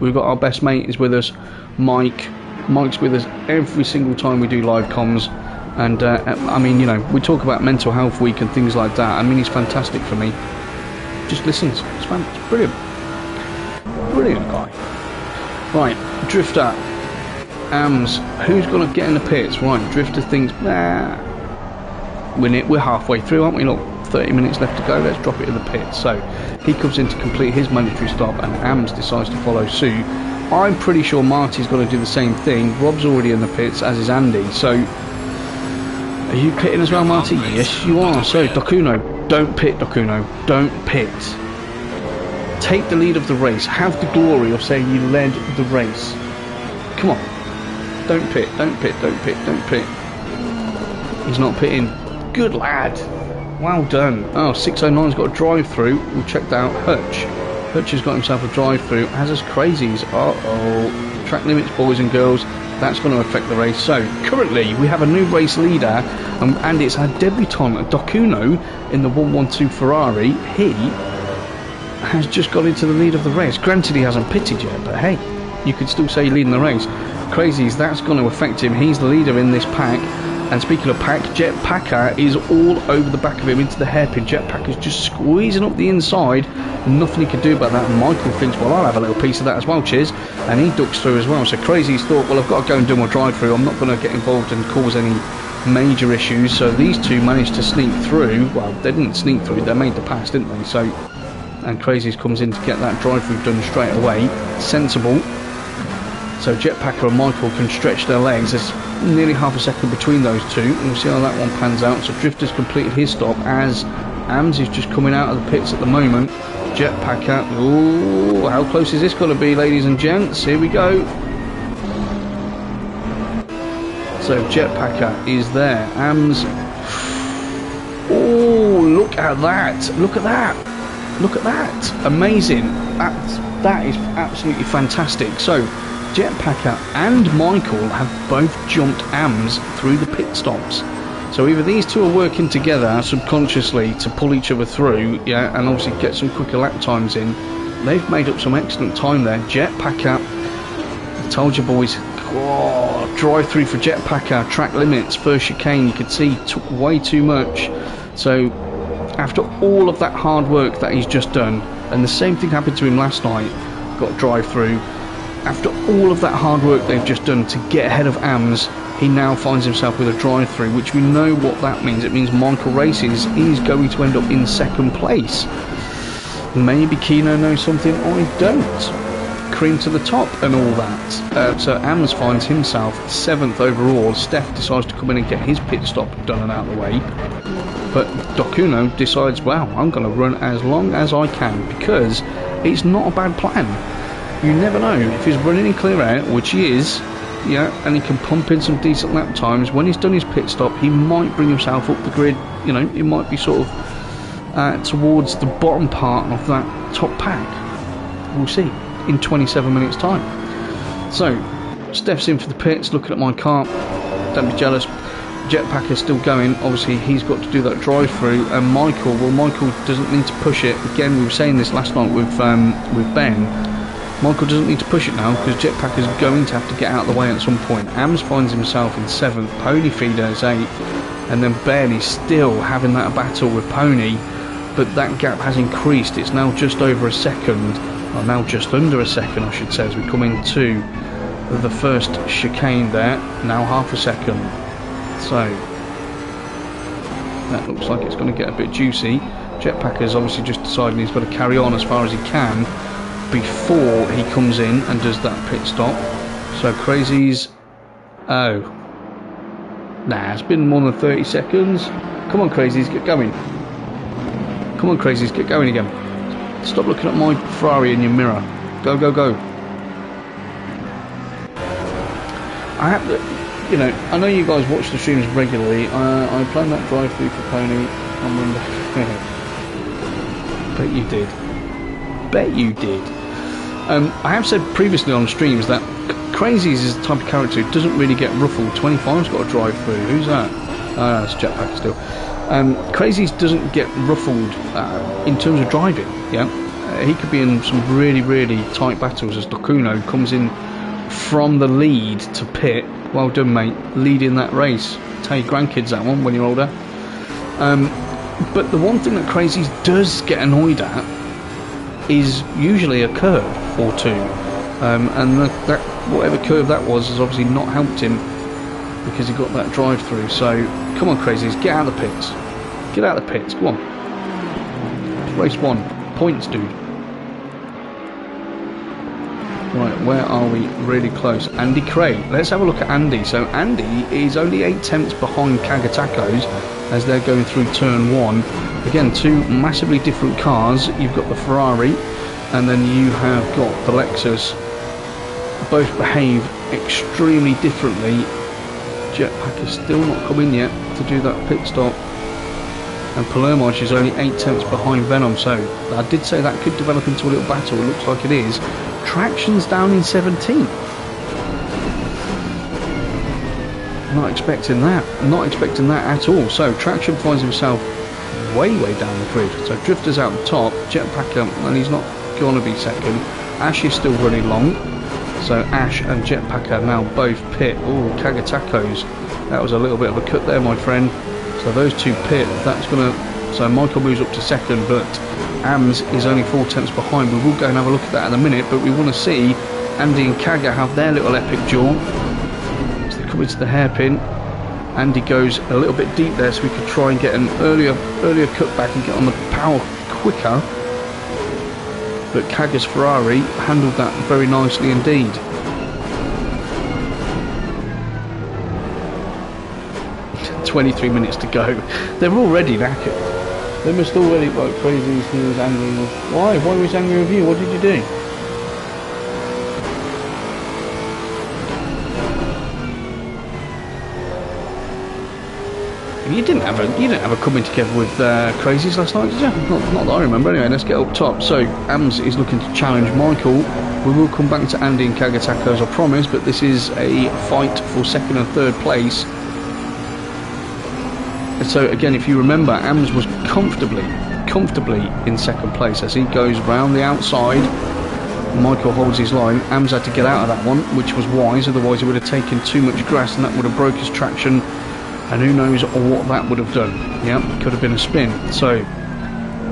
we've got our best mate is with us, Mike. Mike's with us every single time we do live comms, and I mean, you know, we talk about mental health week and things like that. I mean, he's fantastic for me. Just listens. It's brilliant. Brilliant guy. Right, Drifter. AMS, who's going to get in the pits? Right, Drifter thinks, nah, we're halfway through, aren't we? Look, 30 minutes left to go, let's drop it in the pits. So he comes in to complete his mandatory stop, and AMS decides to follow suit. I'm pretty sure Marty's going to do the same thing. Rob's already in the pits, as is Andy. So are you pitting as well, Marty? Yes, you are. So Dokuno, don't pit, Dokuno, don't pit. Take the lead of the race. Have the glory of saying you led the race. Come on. Don't pit, don't pit, don't pit, don't pit. He's not pitting. Good lad. Well done. Oh, 609's got a drive-through. We'll check that out. Hutch has got himself a drive-through, as has Crazies. Uh-oh. Track limits, boys and girls. That's going to affect the race. So, currently, we have a new race leader, and it's our debutant, Dokuno, in the 112 Ferrari. He has just got into the lead of the race. Granted, he hasn't pitted yet, but hey, you could still say leading the race. Crazies, that's going to affect him. He's the leader in this pack. And speaking of pack, Jetpacker is all over the back of him into the hairpin. Jetpacker's just squeezing up the inside. Nothing he can do about that. And Michael thinks, well, I'll have a little piece of that as well, cheers. And he ducks through as well. So Crazy's thought, well, I've got to go and do my drive-through. I'm not going to get involved and cause any major issues. So these two managed to sneak through. Well, they didn't sneak through. They made the pass, didn't they? So, and Crazy's comes in to get that drive-through done straight away. Sensible. So Jetpacker and Michael can stretch their legs. There's nearly half a second between those two. And we'll see how that one pans out. So Drifter's completed his stop as AMS is just coming out of the pits at the moment. Jetpacker. Ooh, how close is this going to be, ladies and gents? Here we go. So Jetpacker is there. AMS. Oh, look at that. Look at that. Look at that. Amazing. That is absolutely fantastic. So Jetpacker and Michael have both jumped AMS through the pit stops. So either these two are working together subconsciously to pull each other through, yeah, and obviously get some quicker lap times in. They've made up some excellent time there. Jetpacker, I told you boys, oh, drive through for Jetpacker, track limits, first chicane, you could see took way too much. So after all of that hard work that he's just done, and the same thing happened to him last night, got drive through. After all of that hard work they've just done to get ahead of AMS, he now finds himself with a drive-through, which we know what that means. It means Michael Races is going to end up in second place. Maybe Kino knows something I don't. Cream to the top and all that. So AMS finds himself 7th overall. Steph decides to come in and get his pit stop done and out of the way. But Dokuno decides, well, I'm going to run as long as I can, because it's not a bad plan. You never know, if he's running in clear out, which he is, yeah, and he can pump in some decent lap times, when he's done his pit stop, he might bring himself up the grid, you know, it might be sort of towards the bottom part of that top pack. We'll see in 27 minutes time. So Steph's in for the pits, looking at my car. Don't be jealous. Jetpack is still going. Obviously he's got to do that drive through, and Michael doesn't need to push it. Again, we were saying this last night with Ben. Michael doesn't need to push it now, because Jetpack is going to have to get out of the way at some point. Ams finds himself in 7th, Pony Feeder is 8th, and then Ben is still having that battle with Pony, but that gap has increased. It's now just over a second, or now just under a second I should say, as we come into the first chicane there. Now half a second. So that looks like it's going to get a bit juicy. Jetpack is obviously just deciding he's got to carry on as far as he can before he comes in and does that pit stop. So Crazy's, oh nah, it's been more than 30 seconds. Come on Crazy's, get going. Come on Crazy's, get going again. Stop looking at my Ferrari in your mirror. Go, go, go. I have to, you know, I know you guys watch the streams regularly. I planned that drive through for Pony on Monday. Bet you did. Bet you did. I have said previously on streams that Crazy's is the type of character who doesn't really get ruffled. 25's got a drive through. Who's that? That's Jetpack still. Crazy's doesn't get ruffled in terms of driving. Yeah, he could be in some really, really tight battles as Dokuno comes in from the lead to pit. Well done, mate. Leading that race. Tell your grandkids that one when you're older. But the one thing that Crazy's does get annoyed at is usually a curve or two, and that whatever curve that was has obviously not helped him, because he got that drive through. So come on Crazies, get out of the pits, get out of the pits, come on. It's race 1, points dude. Right, where are we? Really close. Andy Craig, let's have a look at Andy. So Andy is only 8 tenths behind Kagatacos as they're going through turn 1. Again, two massively different cars. You've got the Ferrari and then you have got the Lexus. Both behave extremely differently. Jetpack is still not come in yet to do that pit stop, and Palermo is only 8 tenths behind Venom. So I did say that could develop into a little battle. It looks like it is. Traction's down in 17th. Not expecting that. Not expecting that at all. So Traction finds himself way down the grid. So Drifter's out the top, Jetpack and he's not going to be second. Ash is still running long. So Ash and Jetpack are now both pit. Oh, Kagatacos. That was a little bit of a cut there, my friend. So those two pit. That's going to... So Michael moves up to second, but AMS is only 4 tenths behind. We will go and have a look at that in a minute, but we want to see Andy and Kaga have their little epic duel. So they come into the hairpin. Andy goes a little bit deep there, so we could try and get an earlier cutback and get on the power quicker. But Kaga's Ferrari handled that very nicely indeed. "23 minutes to go." They're already knackered. They must already like crazy. He was angry with... Why was he angry with you? What did you do? You didn't have a coming together with Crazies last night, did you? Not that I remember. Anyway, let's get up top. So AMS is looking to challenge Michael. We will come back to Andy and Kagatako as I promised, but this is a fight for second and third place. And so again, if you remember, AMS was comfortably in second place as he goes round the outside. Michael holds his line. AMS had to get out of that one, which was wise, otherwise he would have taken too much grass and that would have broke his traction, and who knows what that would have done. Yeah, could have been a spin. So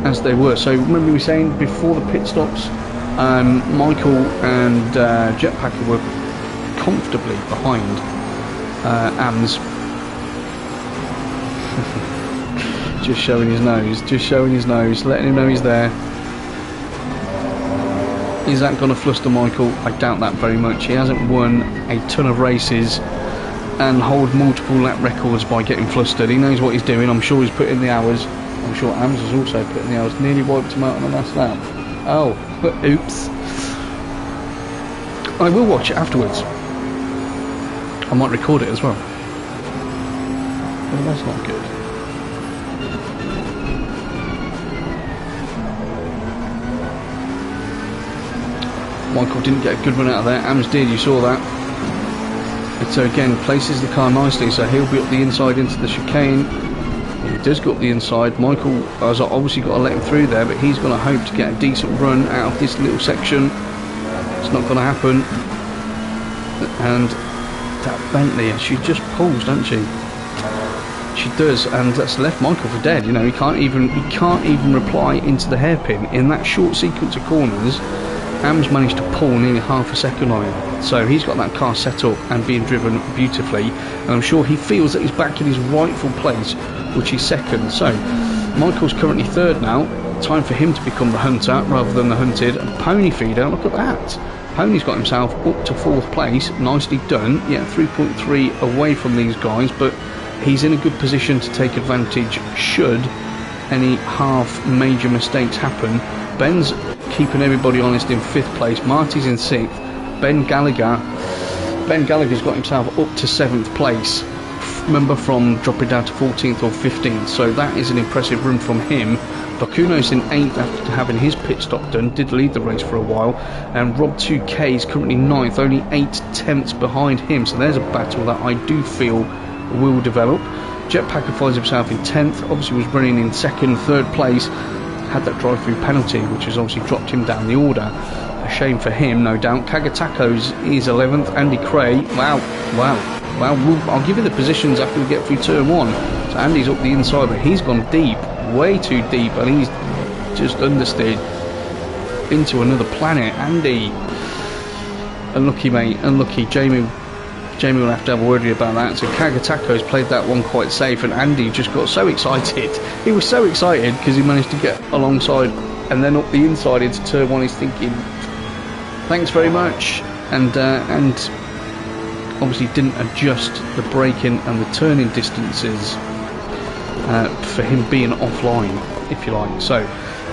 as they were, so remember we were saying before the pit stops, Michael and Jetpacker were comfortably behind AMS. Just showing his nose, letting him know he's there. Is that going to fluster Michael? I doubt that very much. He hasn't won a ton of races and hold multiple lap records by getting flustered. He knows what he's doing. I'm sure he's put in the hours. I'm sure AMS has also put in the hours. Nearly wiped him out on the last lap. Oh, oops. I will watch it afterwards. I might record it as well. Oh, that's not good. Michael didn't get a good run out of there. AMS did, you saw that. And so again, places the car nicely, so he'll be up the inside into the chicane. He does go up the inside. Michael has obviously got to let him through there, but he's going to hope to get a decent run out of this little section. It's not going to happen. And that Bentley, she just pulls, doesn't she? She does, and that's left Michael for dead. You know, he can't even reply into the hairpin in that short sequence of corners. AMS managed to pull nearly half a second on him, so he's got that car set up and being driven beautifully, and I'm sure he feels that he's back in his rightful place, which is second. So Michael's currently third now. Time for him to become the hunter rather than the hunted. And Pony Feeder, look at that. Pony's got himself up to fourth place, nicely done. Yeah, 3.3 away from these guys, but he's in a good position to take advantage should any half major mistakes happen. Ben's keeping everybody honest in fifth place. Marty's in sixth. Ben Gallagher's got himself up to seventh place. Remember, from dropping down to 14th or 15th, so that is an impressive run from him. Bakuno's in 8th after having his pit stop done, did lead the race for a while, and Rd1 is currently 9th, only 8/10 behind him, so there's a battle that I do feel will develop. Jetpacker finds himself in 10th, obviously was running in second, third place, had that drive-through penalty, which has obviously dropped him down the order. A shame for him, no doubt. Kagatako's is 11th, Andy Cray, wow, I'll give you the positions after we get through turn 1. So Andy's up the inside, but he's gone deep, way too deep, and he's just understeered into another planet. Andy, unlucky mate, unlucky. Jamie will have to have a word with you about that. So Kagatako's played that one quite safe, and Andy just got so excited. He was so excited because he managed to get alongside and then up the inside into turn 1. He's thinking, thanks very much, and obviously didn't adjust the braking and the turning distances for him being offline, if you like. So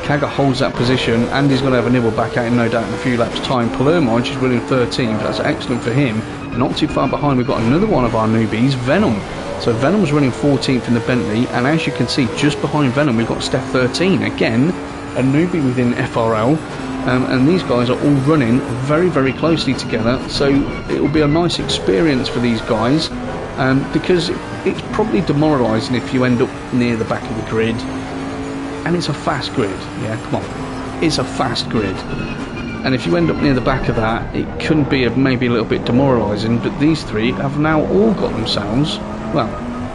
Kaga holds that position. Andy's going to have a nibble back at him, no doubt, in a few laps' time. Palermo is running 13th. That's excellent for him. Not too far behind, we've got another one of our newbies, Venom. So Venom's running 14th in the Bentley, and as you can see, just behind Venom, we've got Steph 13. Again, a newbie within FRL. And these guys are all running very, very closely together, so it will be a nice experience for these guys, because it's probably demoralising if you end up near the back of the grid, and it's a fast grid. Yeah, come on, it's a fast grid, and if you end up near the back of that, it can be maybe a little bit demoralising. But these three have now all got themselves, well,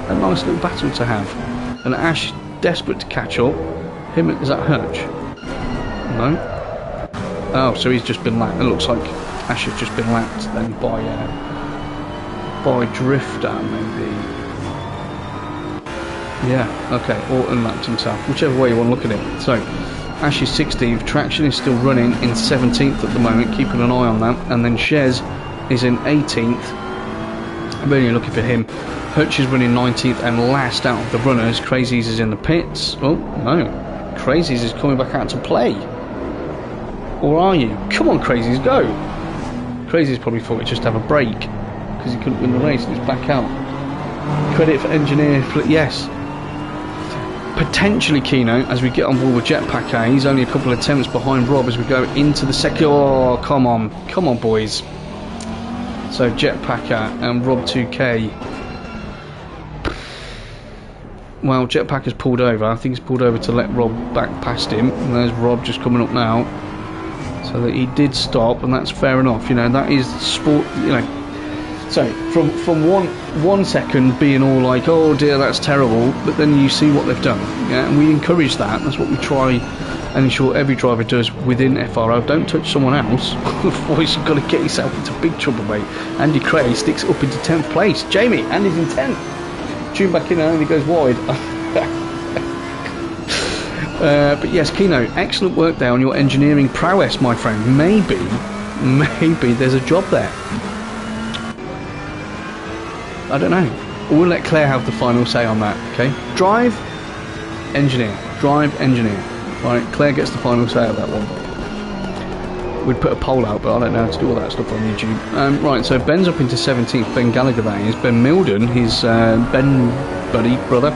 a nice little battle to have. And Ash desperate to catch up. Him, is that Hutch? No. Oh, so he's just been lapped. It looks like Ash has just been lapped then by Drifter, maybe. Yeah, okay, or unlapped himself, whichever way you want to look at it. So Ash is 16th, Traction is still running in 17th at the moment, keeping an eye on that, and then Shez is in 18th. I'm only looking for him. Hutch is running 19th, and last out of the runners, Crazies is in the pits. Oh no, Crazies is coming back out to play. Or are you? Come on, Crazies, go! Crazies probably thought he'd just have a break because he couldn't win the race and he's back out. Credit for engineer, yes. Potentially Keno as we get on board with Jetpacker. He's only a couple of attempts behind Rob as we go into the second. Oh, come on, boys. So Jetpacker and Rd1. Well, Jetpacker's pulled over. I think he's pulled over to let Rob back past him. And there's Rob just coming up now. So that he did stop, and that's fair enough. You know, that is sport. You know, so from one second being all like, oh dear, that's terrible, but then you see what they've done. Yeah, and we encourage that. That's what we try and ensure every driver does within FRL. Don't touch someone else, otherwise you've got to get yourself into big trouble, mate. Andy Cray sticks up into 10th place. Jamie, Andy's in 10th. Tune back in and Andy goes wide. But yes, Keno, excellent work there on your engineering prowess, my friend. Maybe there's a job there. I don't know. We'll let Claire have the final say on that, okay? Drive, engineer. Drive, engineer. Right, Claire gets the final say of that one. We'd put a poll out, but I don't know how to do all that stuff on YouTube. Right, so Ben's up into 17th. Ben Gallagher, that is. Ben Milden, his Ben buddy, brother.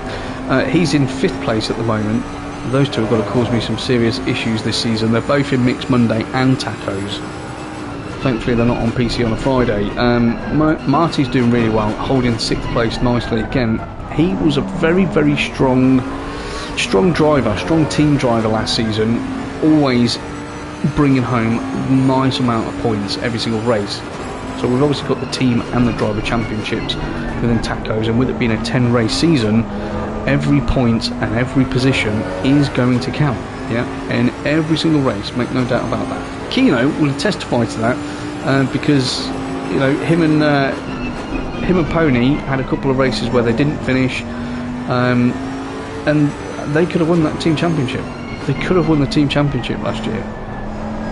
He's in 5th place at the moment. Those two have got to cause me some serious issues this season. They're both in Mixed Monday and Tacos. Thankfully, they're not on PC on a Friday. Marty's doing really well, holding 6th place nicely. Again, he was a very, very strong driver, strong team driver last season. Always bringing home nice amount of points every single race. So we've obviously got the team and the driver championships within Tacos, and with it being a 10 race season, every point and every position is going to count, yeah, in every single race, make no doubt about that. Keno will testify to that, because, you know, him and Pony had a couple of races where they didn't finish, and they could have won that team championship. They could have won the team championship last year,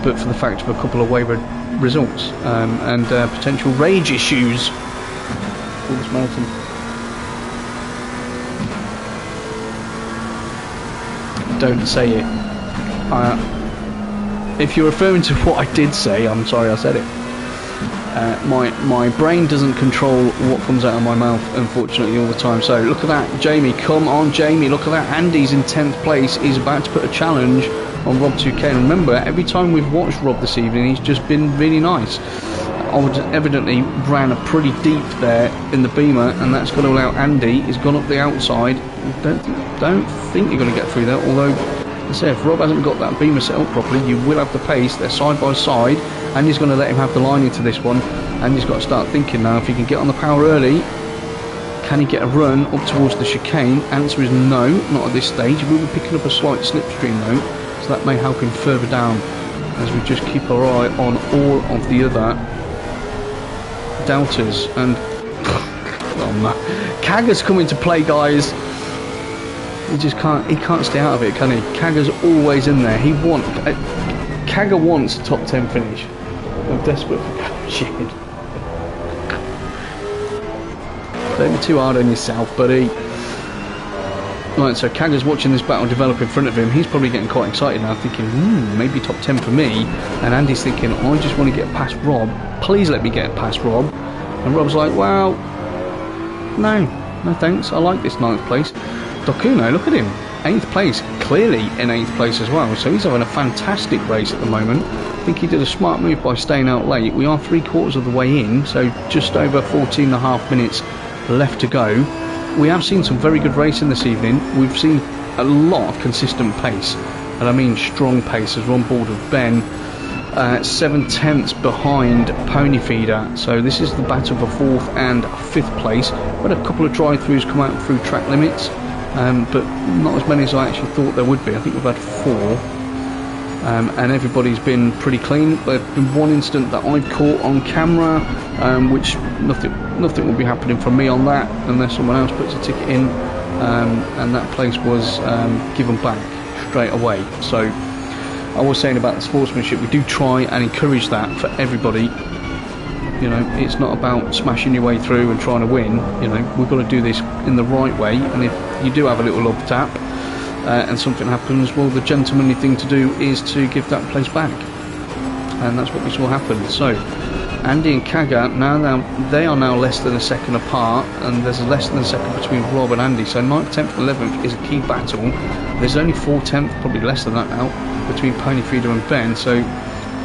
but for the fact of a couple of wayward results and potential rage issues. All this mountain. Don't say it. If you're referring to what I did say, I'm sorry I said it. My brain doesn't control what comes out of my mouth, unfortunately, all the time. So look at that, Jamie. Come on, Jamie. Look at that. Andy's in 10th place. He's about to put a challenge on Rob 2K. And remember, every time we've watched Rob this evening, he's just been really nice. I would evidently ran a pretty deep there in the Beamer, and that's going to allow Andy. He's gone up the outside. Don't think you're going to get through there. Although, I say, if Rob hasn't got that Beamer set up properly, you will have the pace. They're side by side. Andy's going to let him have the line into this one. Andy's got to start thinking now. If he can get on the power early, can he get a run up towards the chicane? Answer is no, not at this stage. We'll be picking up a slight slipstream though, so that may help him further down as we just keep our eye on all of the other doubters. And oh man, Kagger's come into play, guys. He can't stay out of it, can he? Kagger's always in there. Kagger wants a top 10 finish. I'm desperate for shit. Don't be too hard on yourself, buddy. Right, so Kagger's watching this battle develop in front of him. He's probably getting quite excited now, thinking, maybe top 10 for me. And Andy's thinking, I just want to get past Rob. Please let me get past Rob. And Rob's like, well, no thanks. I like this 9th place. Dokuno, look at him. 8th place, clearly in 8th place as well. So he's having a fantastic race at the moment. I think he did a smart move by staying out late. We are 3/4 of the way in, so just over 14.5 minutes left to go. We have seen some very good racing this evening. We've seen a lot of consistent pace, and I mean strong pace, as we're on board with Ben. 7/10 behind Pony Feeder, so this is the battle for 4th and 5th place. We had a couple of drive-throughs come out through track limits, but not as many as I actually thought there would be. I think we've had 4, and everybody's been pretty clean. There's been one incident that I've caught on camera, which nothing will be happening from me on that unless someone else puts a ticket in, and that place was given back straight away. So I was saying about the sportsmanship, we do try and encourage that for everybody. You know, it's not about smashing your way through and trying to win. You know, we've got to do this in the right way, and if you do have a little love tap and something happens, well, the gentlemanly thing to do is to give that place back, and that's what we saw happen. So Andy and Kagger, they are now less than a second apart, and there's less than a second between Rob and Andy, so 9th, 10th and 11th is a key battle. There's only 4/10, probably less than that now, between Pony Feeder and Ben, so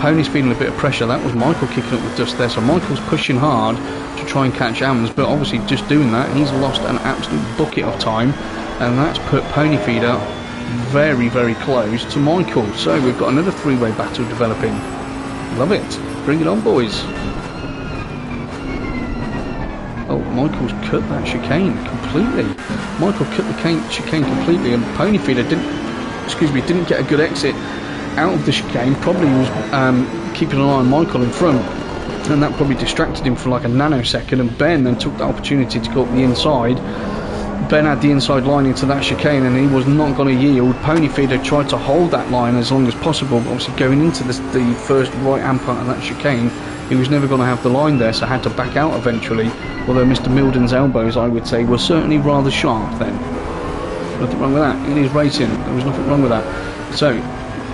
Pony's feeling a bit of pressure. That was Michael kicking up the dust there, so Michael's pushing hard to try and catch AMS, but obviously just doing that, he's lost an absolute bucket of time, and that's put Pony Feeder very, very close to Michael. So we've got another 3-way battle developing. Love it. Bring it on, boys. Oh, Michael's cut that chicane completely. Michael cut the chicane completely, and Pony Feeder didn't get a good exit out of the chicane. Probably was keeping an eye on Michael in front, and that probably distracted him for like a nanosecond, and Ben then took the opportunity to go up the inside. Ben had the inside line into that chicane, and he was not going to yield. Pony Feeder tried to hold that line as long as possible, but obviously going into the first right hand part of that chicane, he was never going to have the line there, so had to back out eventually. Although Mr. Milden's elbows, I would say, were certainly rather sharp then. Nothing wrong with that. In his racing, there was nothing wrong with that. So,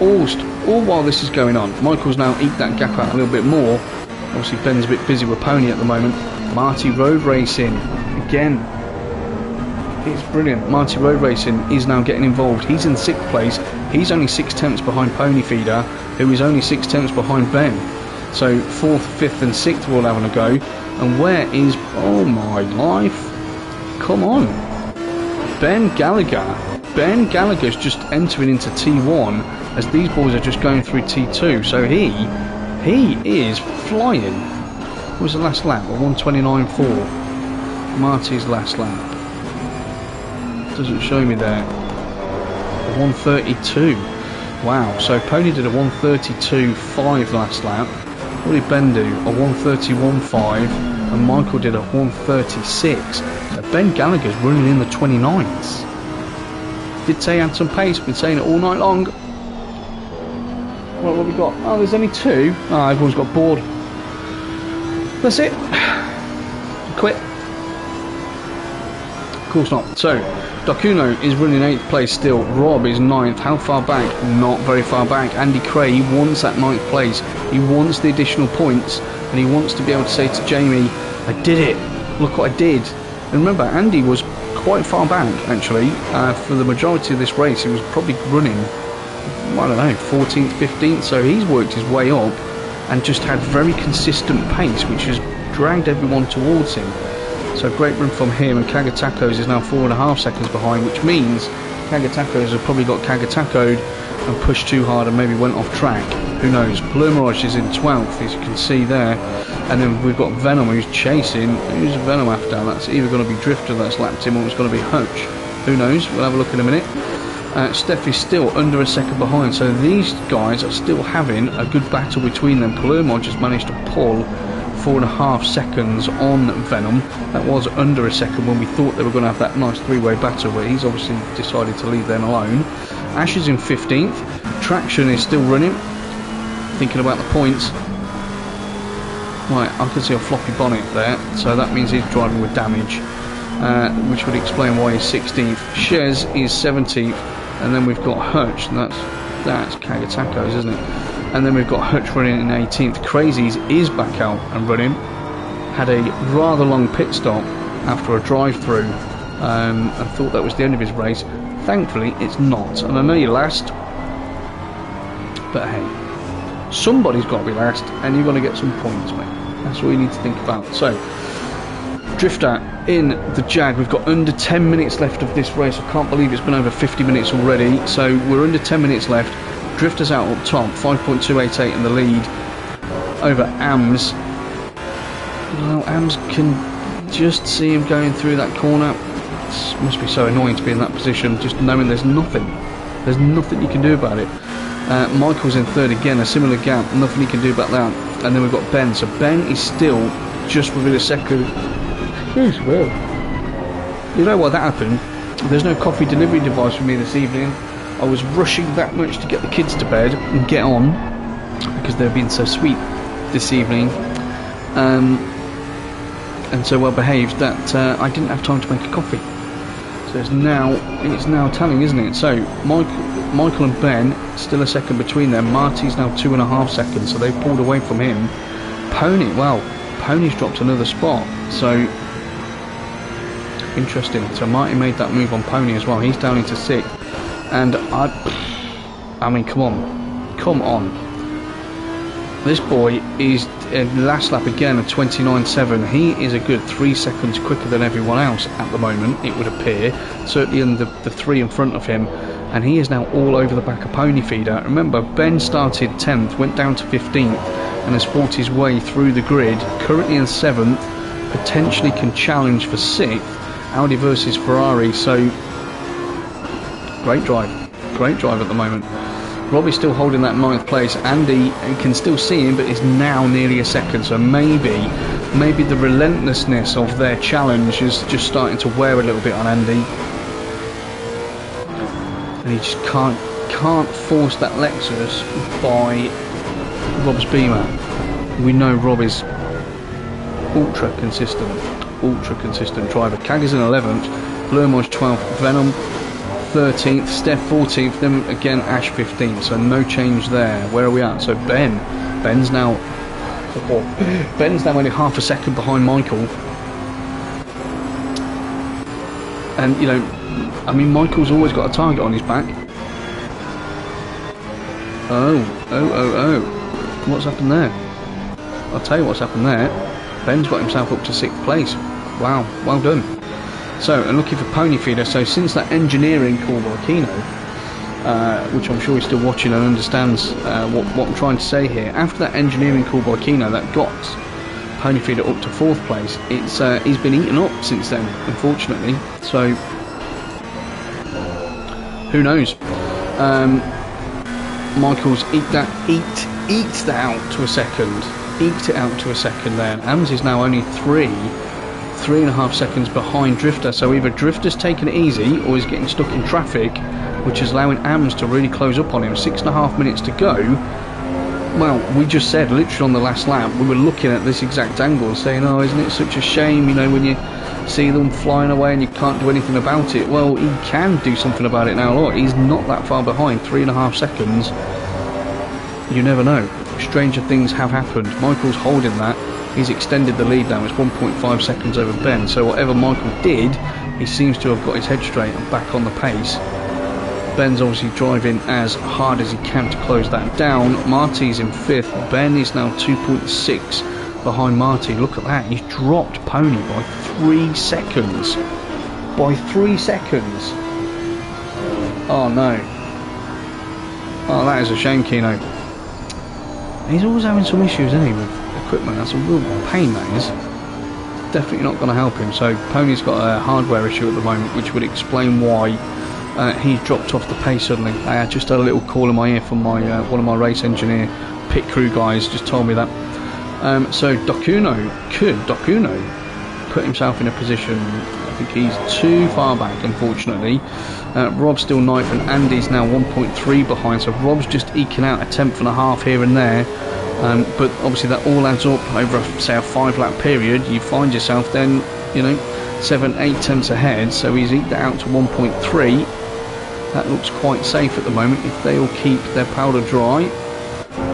all while this is going on, Michael's now eked that gap out a little bit more. Obviously, Ben's a bit busy with Pony at the moment. Marty Road Racing, again, it's brilliant. Marty Road Racing is now getting involved. He's in 6th place. He's only 6 tenths behind Pony Feeder, who is only 6 tenths behind Ben. So 4th, 5th and 6th we're all having a go. And where is... oh my life. Come on. Ben Gallagher. Ben Gallagher's just entering into T1 as these boys are just going through T2. So he is flying. What was the last lap? A 1:29.4. Marty's last lap. Doesn't show me there. A 1:32. Wow. So Pony did a 1:32.5 last lap. What did Ben do? A 1:31.5. And Michael did a 1:36. So Ben Gallagher's running in the 29s. Did say he had some pace. Been saying it all night long. What have we got? Oh, there's only 2. Oh, everyone's got bored. That's it. Quit. Of course not. So, Dacuno is running 8th place still. Rob is 9th. How far back? Not very far back. Andy Cray, he wants that 9th place. He wants the additional points, and he wants to be able to say to Jamie, I did it. Look what I did. And remember, Andy was quite far back, actually. For the majority of this race, he was probably running, I don't know, 14th, 15th. So he's worked his way up and just had very consistent pace, which has dragged everyone towards him. So great run from him, and Kagatacos is now 4.5 seconds behind, which means Kagatacos have probably got Kagatako'd and pushed too hard and maybe went off track. Who knows? Plumerage is in 12th, as you can see there. And then we've got Venom, who's chasing. Who's Venom after? That's either going to be Drifter that's lapped him, or it's going to be Hutch. Who knows? We'll have a look in a minute. Steph is still under a second behind, so these guys are still having a good battle between them. Plumerage has managed to pull 4.5 seconds on Venom. That was under a second when we thought they were going to have that nice 3-way battle, but he's obviously decided to leave them alone. Ash is in 15th. Traction is still running. Thinking about the points. Right, I can see a floppy bonnet there, so that means he's driving with damage, which would explain why he's 16th. Shez is 17th, and then we've got Hutch, and that's Kagatacos, isn't it? And then we've got Hutch running in 18th. Crazies is back out and running. Had a rather long pit stop after a drive-through, and thought that was the end of his race. Thankfully, it's not. And I know you're last, but hey, somebody's got to be last, and you're going to get some points, mate. That's all you need to think about. So, Drifter in the Jag. We've got under 10 minutes left of this race. I can't believe it's been over 50 minutes already. So, we're under 10 minutes left. Drifter's out up top, 5.288 in the lead over AMS. Well, AMS can just see him going through that corner. It must be so annoying to be in that position, just knowing there's nothing. There's nothing you can do about it. Michael's in 3rd again, a similar gap, nothing he can do about that. And then we've got Ben. So Ben is still just within a second. Yes, well. You know why that happened? There's no coffee delivery device for me this evening. I was rushing that much to get the kids to bed and get on, because they've been so sweet this evening. And so well behaved that I didn't have time to make a coffee. So it's now telling, isn't it? So Michael and Ben still a second between them. Marty's now 2.5 seconds, so they've pulled away from him. Pony, well, Pony's dropped another spot, so interesting. So Marty made that move on Pony as well. He's down into 6th, and I mean, come on. This boy is last lap again at 29.7. He is a good 3 seconds quicker than everyone else at the moment, it would appear. Certainly in the 3 in front of him. And he is now all over the back of Pony Feeder. Remember, Ben started 10th, went down to 15th, and has fought his way through the grid. Currently in 7th, potentially can challenge for 6th. Audi versus Ferrari, so great drive at the moment. Robbie's still holding that 9th place. Andy can still see him, but is now nearly a second. So maybe the relentlessness of their challenge is just starting to wear a little bit on Andy, and he just can't force that Lexus by Rob's Beamer. we know Rob is ultra consistent driver. Kagger's in 11th, Blurmoj 12th, Venom 13th, Steph 14th, then again Ash 15th, so no change there. Where are we at? So Ben's now only half a second behind Michael, and you know, I mean, Michael's always got a target on his back. Oh, what's happened there? I'll tell you what's happened there. Ben's got himself up to 6th place. Wow, well done. So, and looking for Pony Feeder. So since that engineering call by Kino, which I'm sure he's still watching and understands what I'm trying to say here, after that engineering call by Kino that got Pony Feeder up to 4th place, it's he's been eaten up since then, unfortunately. So, who knows? Michael's eked that out to a second. Eked it out to a second there. AMS is now only 3.5 seconds behind Drifter, so either Drifter's taking it easy or he's getting stuck in traffic, which is allowing AMS to really close up on him. 6.5 minutes to go. Well, we just said, literally on the last lap, we were looking at this exact angle saying, oh, isn't it such a shame, you know, when you see them flying away and you can't do anything about it. Well, he can do something about it now. Look, he's not that far behind, 3.5 seconds. You never know. Stranger things have happened. Michael's holding that. He's extended the lead now. It's 1.5 seconds over Ben. So whatever Michael did, he seems to have got his head straight and back on the pace. Ben's obviously driving as hard as he can to close that down. Marty's in 5th. Ben is now 2.6 behind Marty. Look at that. He's dropped Pony by 3 seconds. By 3 seconds. Oh no. Oh, that is a shame, Kino. He's always having some issues, isn't he, with equipment? That's a real pain, that is. Definitely not going to help him. So Pony's got a hardware issue at the moment, which would explain why he's dropped off the pace suddenly. I had just had a little call in my ear from my one of my race engineer pit crew guys, just told me that. So Dokuno put himself in a position, I think he's too far back, unfortunately. Rob's still 9th and Andy's now 1.3 behind, so Rob's just eking out a 1/10.5 here and there. But obviously that all adds up over, say, a 5-lap period. You find yourself then, you know, 7-8 tenths ahead, so he's eked that out to 1.3. That looks quite safe at the moment if they all keep their powder dry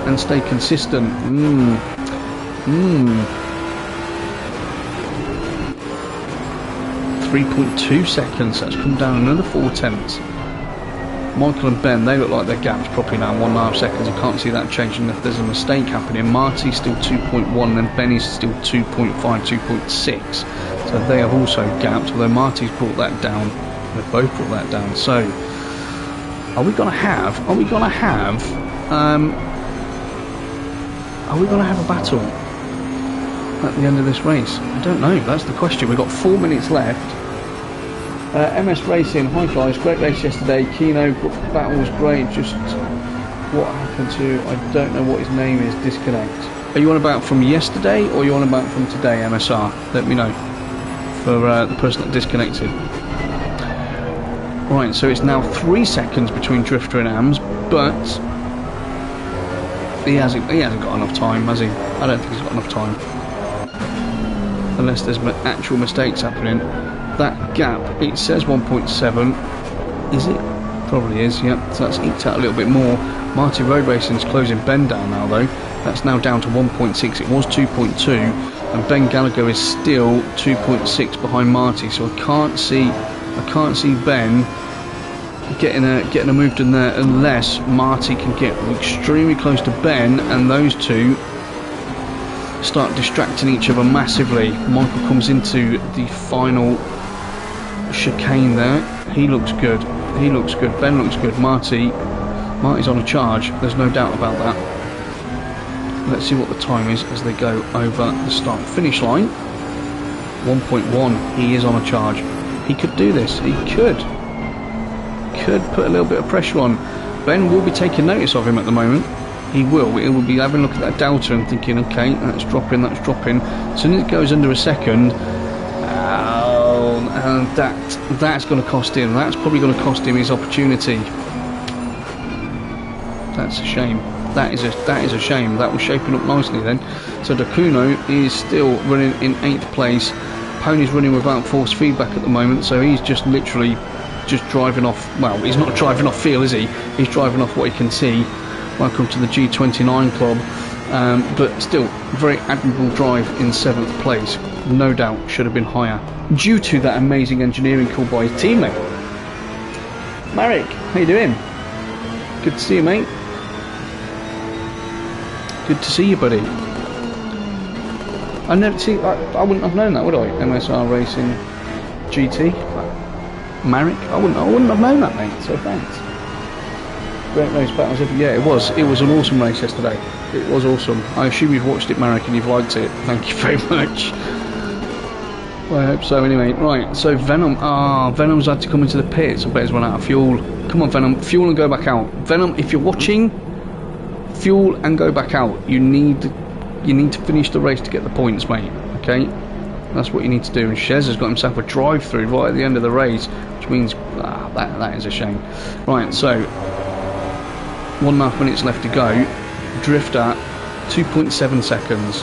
and stay consistent. 3.2 seconds, that's come down another 4 tenths. Michael and Ben, they look like their gap's probably now 1.5 seconds. I can't see that changing if there's a mistake happening. Marty's still 2.1 and Benny's still 2.5, 2.6. So they have also gapped, although Marty's brought that down. They've both brought that down. So are we gonna have a battle at the end of this race? I don't know, that's the question. We've got 4 minutes left. MS Racing, hi guys, great race yesterday. Kino battle was great, just what happened to, I don't know what his name is, disconnect. Are you on about from yesterday or are you on about from today, MSR? Let me know for the person that disconnected. Right, so it's now 3 seconds between Drifter and AMS, but he hasn't got enough time, has he? I don't think he's got enough time. Unless there's actual mistakes happening. That gap, it says 1.7. Is it? Probably is, yeah. So that's eked out a little bit more. Marty Road Racing's closing Ben down now, though. That's now down to 1.6. It was 2.2. And Ben Gallagher is still 2.6 behind Marty. So I can't see Ben getting a move done there unless Marty can get extremely close to Ben and those two start distracting each other massively. Michael comes into the final chicane there. He looks good. Ben looks good. Marty's on a charge, there's no doubt about that. Let's see what the time is as they go over the start finish line. 1.1. He is on a charge. He could do this. He could put a little bit of pressure on. Ben will be taking notice of him at the moment. He will be having a look at that delta and thinking, okay, that's dropping. As soon as it goes under a second, and that's going to cost him. That's probably going to cost him his opportunity. That's a shame. That is a shame. That was shaping up nicely then. So Dacuno is still running in 8th place. Pony's running without force feedback at the moment, so he's just literally just driving off. Well, he's not driving off feel, is he? He's driving off what he can see. Welcome to the G29 club. But still, very admirable drive in 7th place. No doubt should have been higher due to that amazing engineering call by his teammate. Marek, how you doing? Good to see you, mate. Good to see you, buddy. I wouldn't have known that, would I? MSR Racing GT. Marek, I wouldn't have known that, mate. So thanks. Great race battles. Yeah, it was an awesome race yesterday. It was awesome. I assume you've watched it, Marek, and you've liked it. Thank you very much. Well, I hope so. Anyway, right. So Venom. Venom's had to come into the pits. I bet he's run out of fuel. Come on, Venom. Fuel and go back out. Venom, if you're watching, fuel and go back out. You need to finish the race to get the points, mate. Okay, that's what you need to do. And Shez has got himself a drive-through right at the end of the race, which means that is a shame. Right, so 1.5 minutes left to go. Drifter, 2.7 seconds.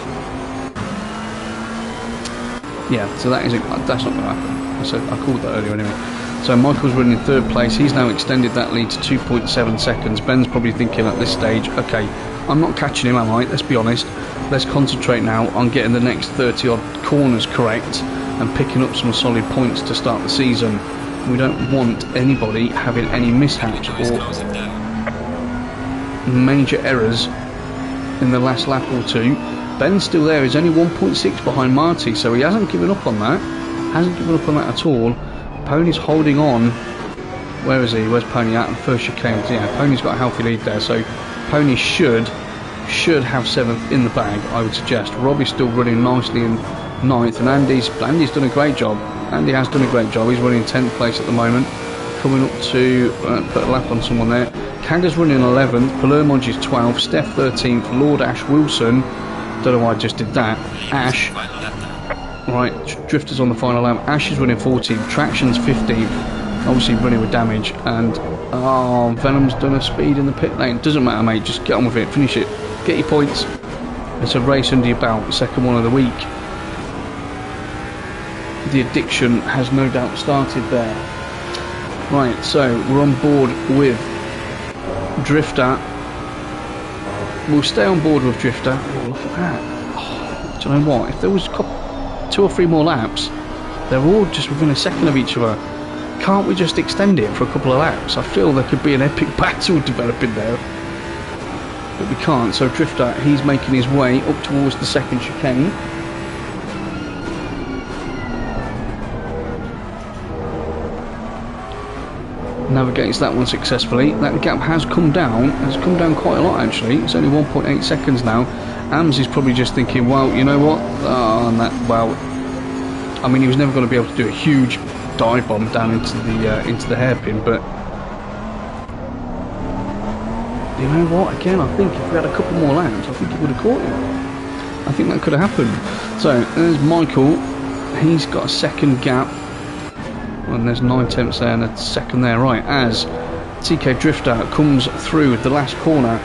Yeah, so that's not going to happen. I called that earlier anyway. So Michael's running in 3rd place. He's now extended that lead to 2.7 seconds. Ben's probably thinking at this stage, okay, I'm not catching him, am I? Let's be honest. Let's concentrate now on getting the next 30 odd corners correct and picking up some solid points to start the season. We don't want anybody having any mishaps or major errors in the last lap or two. Ben's still there. He's only 1.6 behind Marty, so he hasn't given up on that. Hasn't given up on that at all. Pony's holding on. Where is he? Where's Pony at? First chicane. Yeah, Pony's got a healthy lead there, so Pony should have 7th in the bag, I would suggest. Robbie's still running nicely in 9th, and Andy's done a great job. Andy has done a great job. He's running 10th place at the moment, coming up to put a lap on someone there. Kaga's running 11th, Palermo is 12th, Steph 13th, Lord Ash Wilson, don't know why I just did that, Ash, right, Drifter's on the final lap, Ash is running 14th, Traction's 15th, obviously running with damage, and Venom's done a speed in the pit lane. Doesn't matter, mate, just get on with it, finish it, get your points. It's a race under your belt, second one of the week. The addiction has no doubt started there. Right, so we're on board with Drifter. We'll stay on board with Drifter. Oh, look at that. Oh, do you know what? If there was 2 or 3 more laps, they're all just within a second of each other. Can't we just extend it for a couple of laps? I feel there could be an epic battle developing there. But we can't. So Drifter, he's making his way up towards the second chicane. Navigates that one successfully. That gap has come down quite a lot actually. It's only 1.8 seconds now. AMS is probably just thinking, well, you know what? I mean, he was never going to be able to do a huge dive bomb down into the hairpin, but you know what? Again, I think if we had a couple more laps, I think he would have caught him. I think that could have happened. So there's Michael. He's got a second gap. And there's 9/10 there and a second there, right, as TK Drifter comes through the last corner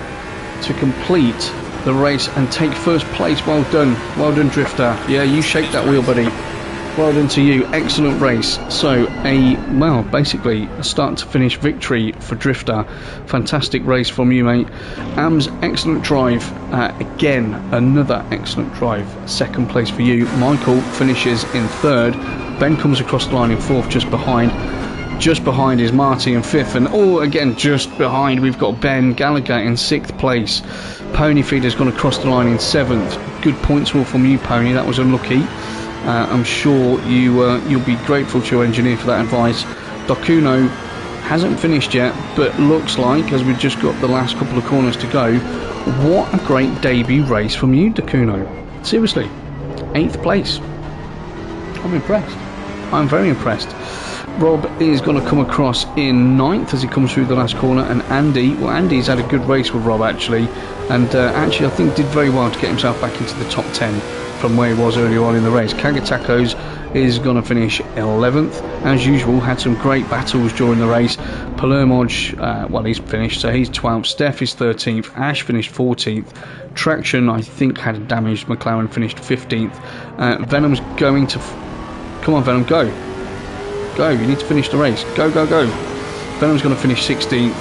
to complete the race and take first place. Well done, Drifter. Yeah, you shaped that wheel, buddy. Well done to you, excellent race. So basically a start to finish victory for Drifter. Fantastic race from you, mate. AMS, excellent drive. Again, another excellent drive. Second place for you. Michael finishes in 3rd. Ben comes across the line in 4th, just behind. Just behind is Marty in 5th, and again just behind we've got Ben Gallagher in 6th place. Pony Feeder's gone across the line in 7th. Good points haul from you, Pony. That was unlucky. I'm sure you'll be grateful to your engineer for that advice. Dacuno hasn't finished yet, but looks like, as we've just got the last couple of corners to go, what a great debut race from you, Dacuno. Seriously, 8th place. I'm impressed. I'm very impressed. Rob is going to come across in 9th as he comes through the last corner, and Andy's had a good race with Rob actually, and actually I think did very well to get himself back into the top 10 from where he was earlier on in the race. Kagatacos is going to finish 11th. As usual, had some great battles during the race. Palermoj, well, he's finished, so he's 12th. Steph is 13th. Ash finished 14th. Traction, I think, had a damaged McLaren, finished 15th. Venom's going to... Come on, Venom, go. Go, you need to finish the race. Go, go, go. Venom's going to finish 16th.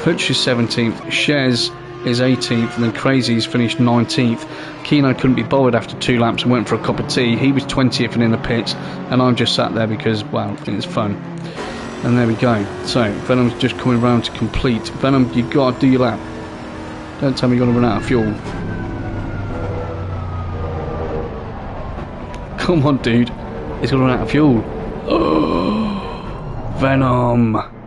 Hutch is 17th. Shez is 18th, and then Crazy's finished 19th. Keno couldn't be bothered after 2 laps and went for a cup of tea. He was 20th and in the pits, and I'm just sat there because, well, it's fun. And there we go. So Venom's just coming around to complete. Venom, you got to do your lap. Don't tell me you're going to run out of fuel. Come on, dude. He's going to run out of fuel. Oh, Venom.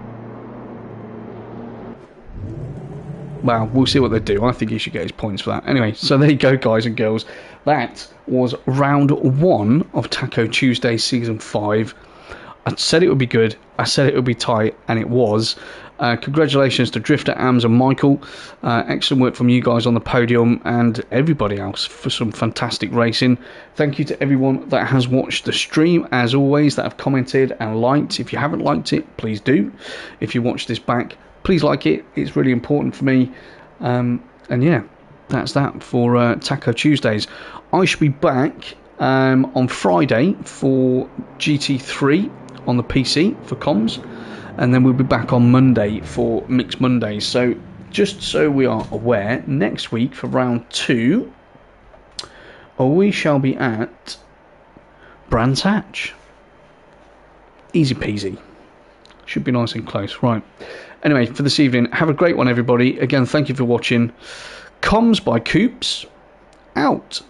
Well, we'll see what they do. I think he should get his points for that. Anyway, so there you go, guys and girls. That was round 1 of Taco Tuesday Season 5. I said it would be good. I said it would be tight, and it was. Congratulations to Drifter, Ams and Michael. Excellent work from you guys on the podium and everybody else for some fantastic racing. Thank you to everyone that has watched the stream, as always, that have commented and liked. If you haven't liked it, please do. If you watch this back, please like it. It's really important for me. And yeah, that's that for Taco Tuesdays. I should be back on Friday for GT3 on the PC for comms, and then we'll be back on Monday for Mixed Mondays. So just so we are aware, next week for round 2 we shall be at Brands Hatch. Easy peasy. Should be nice and close. Right. Anyway, for this evening, have a great one, everybody. Again, thank you for watching. Comms by Coops, out.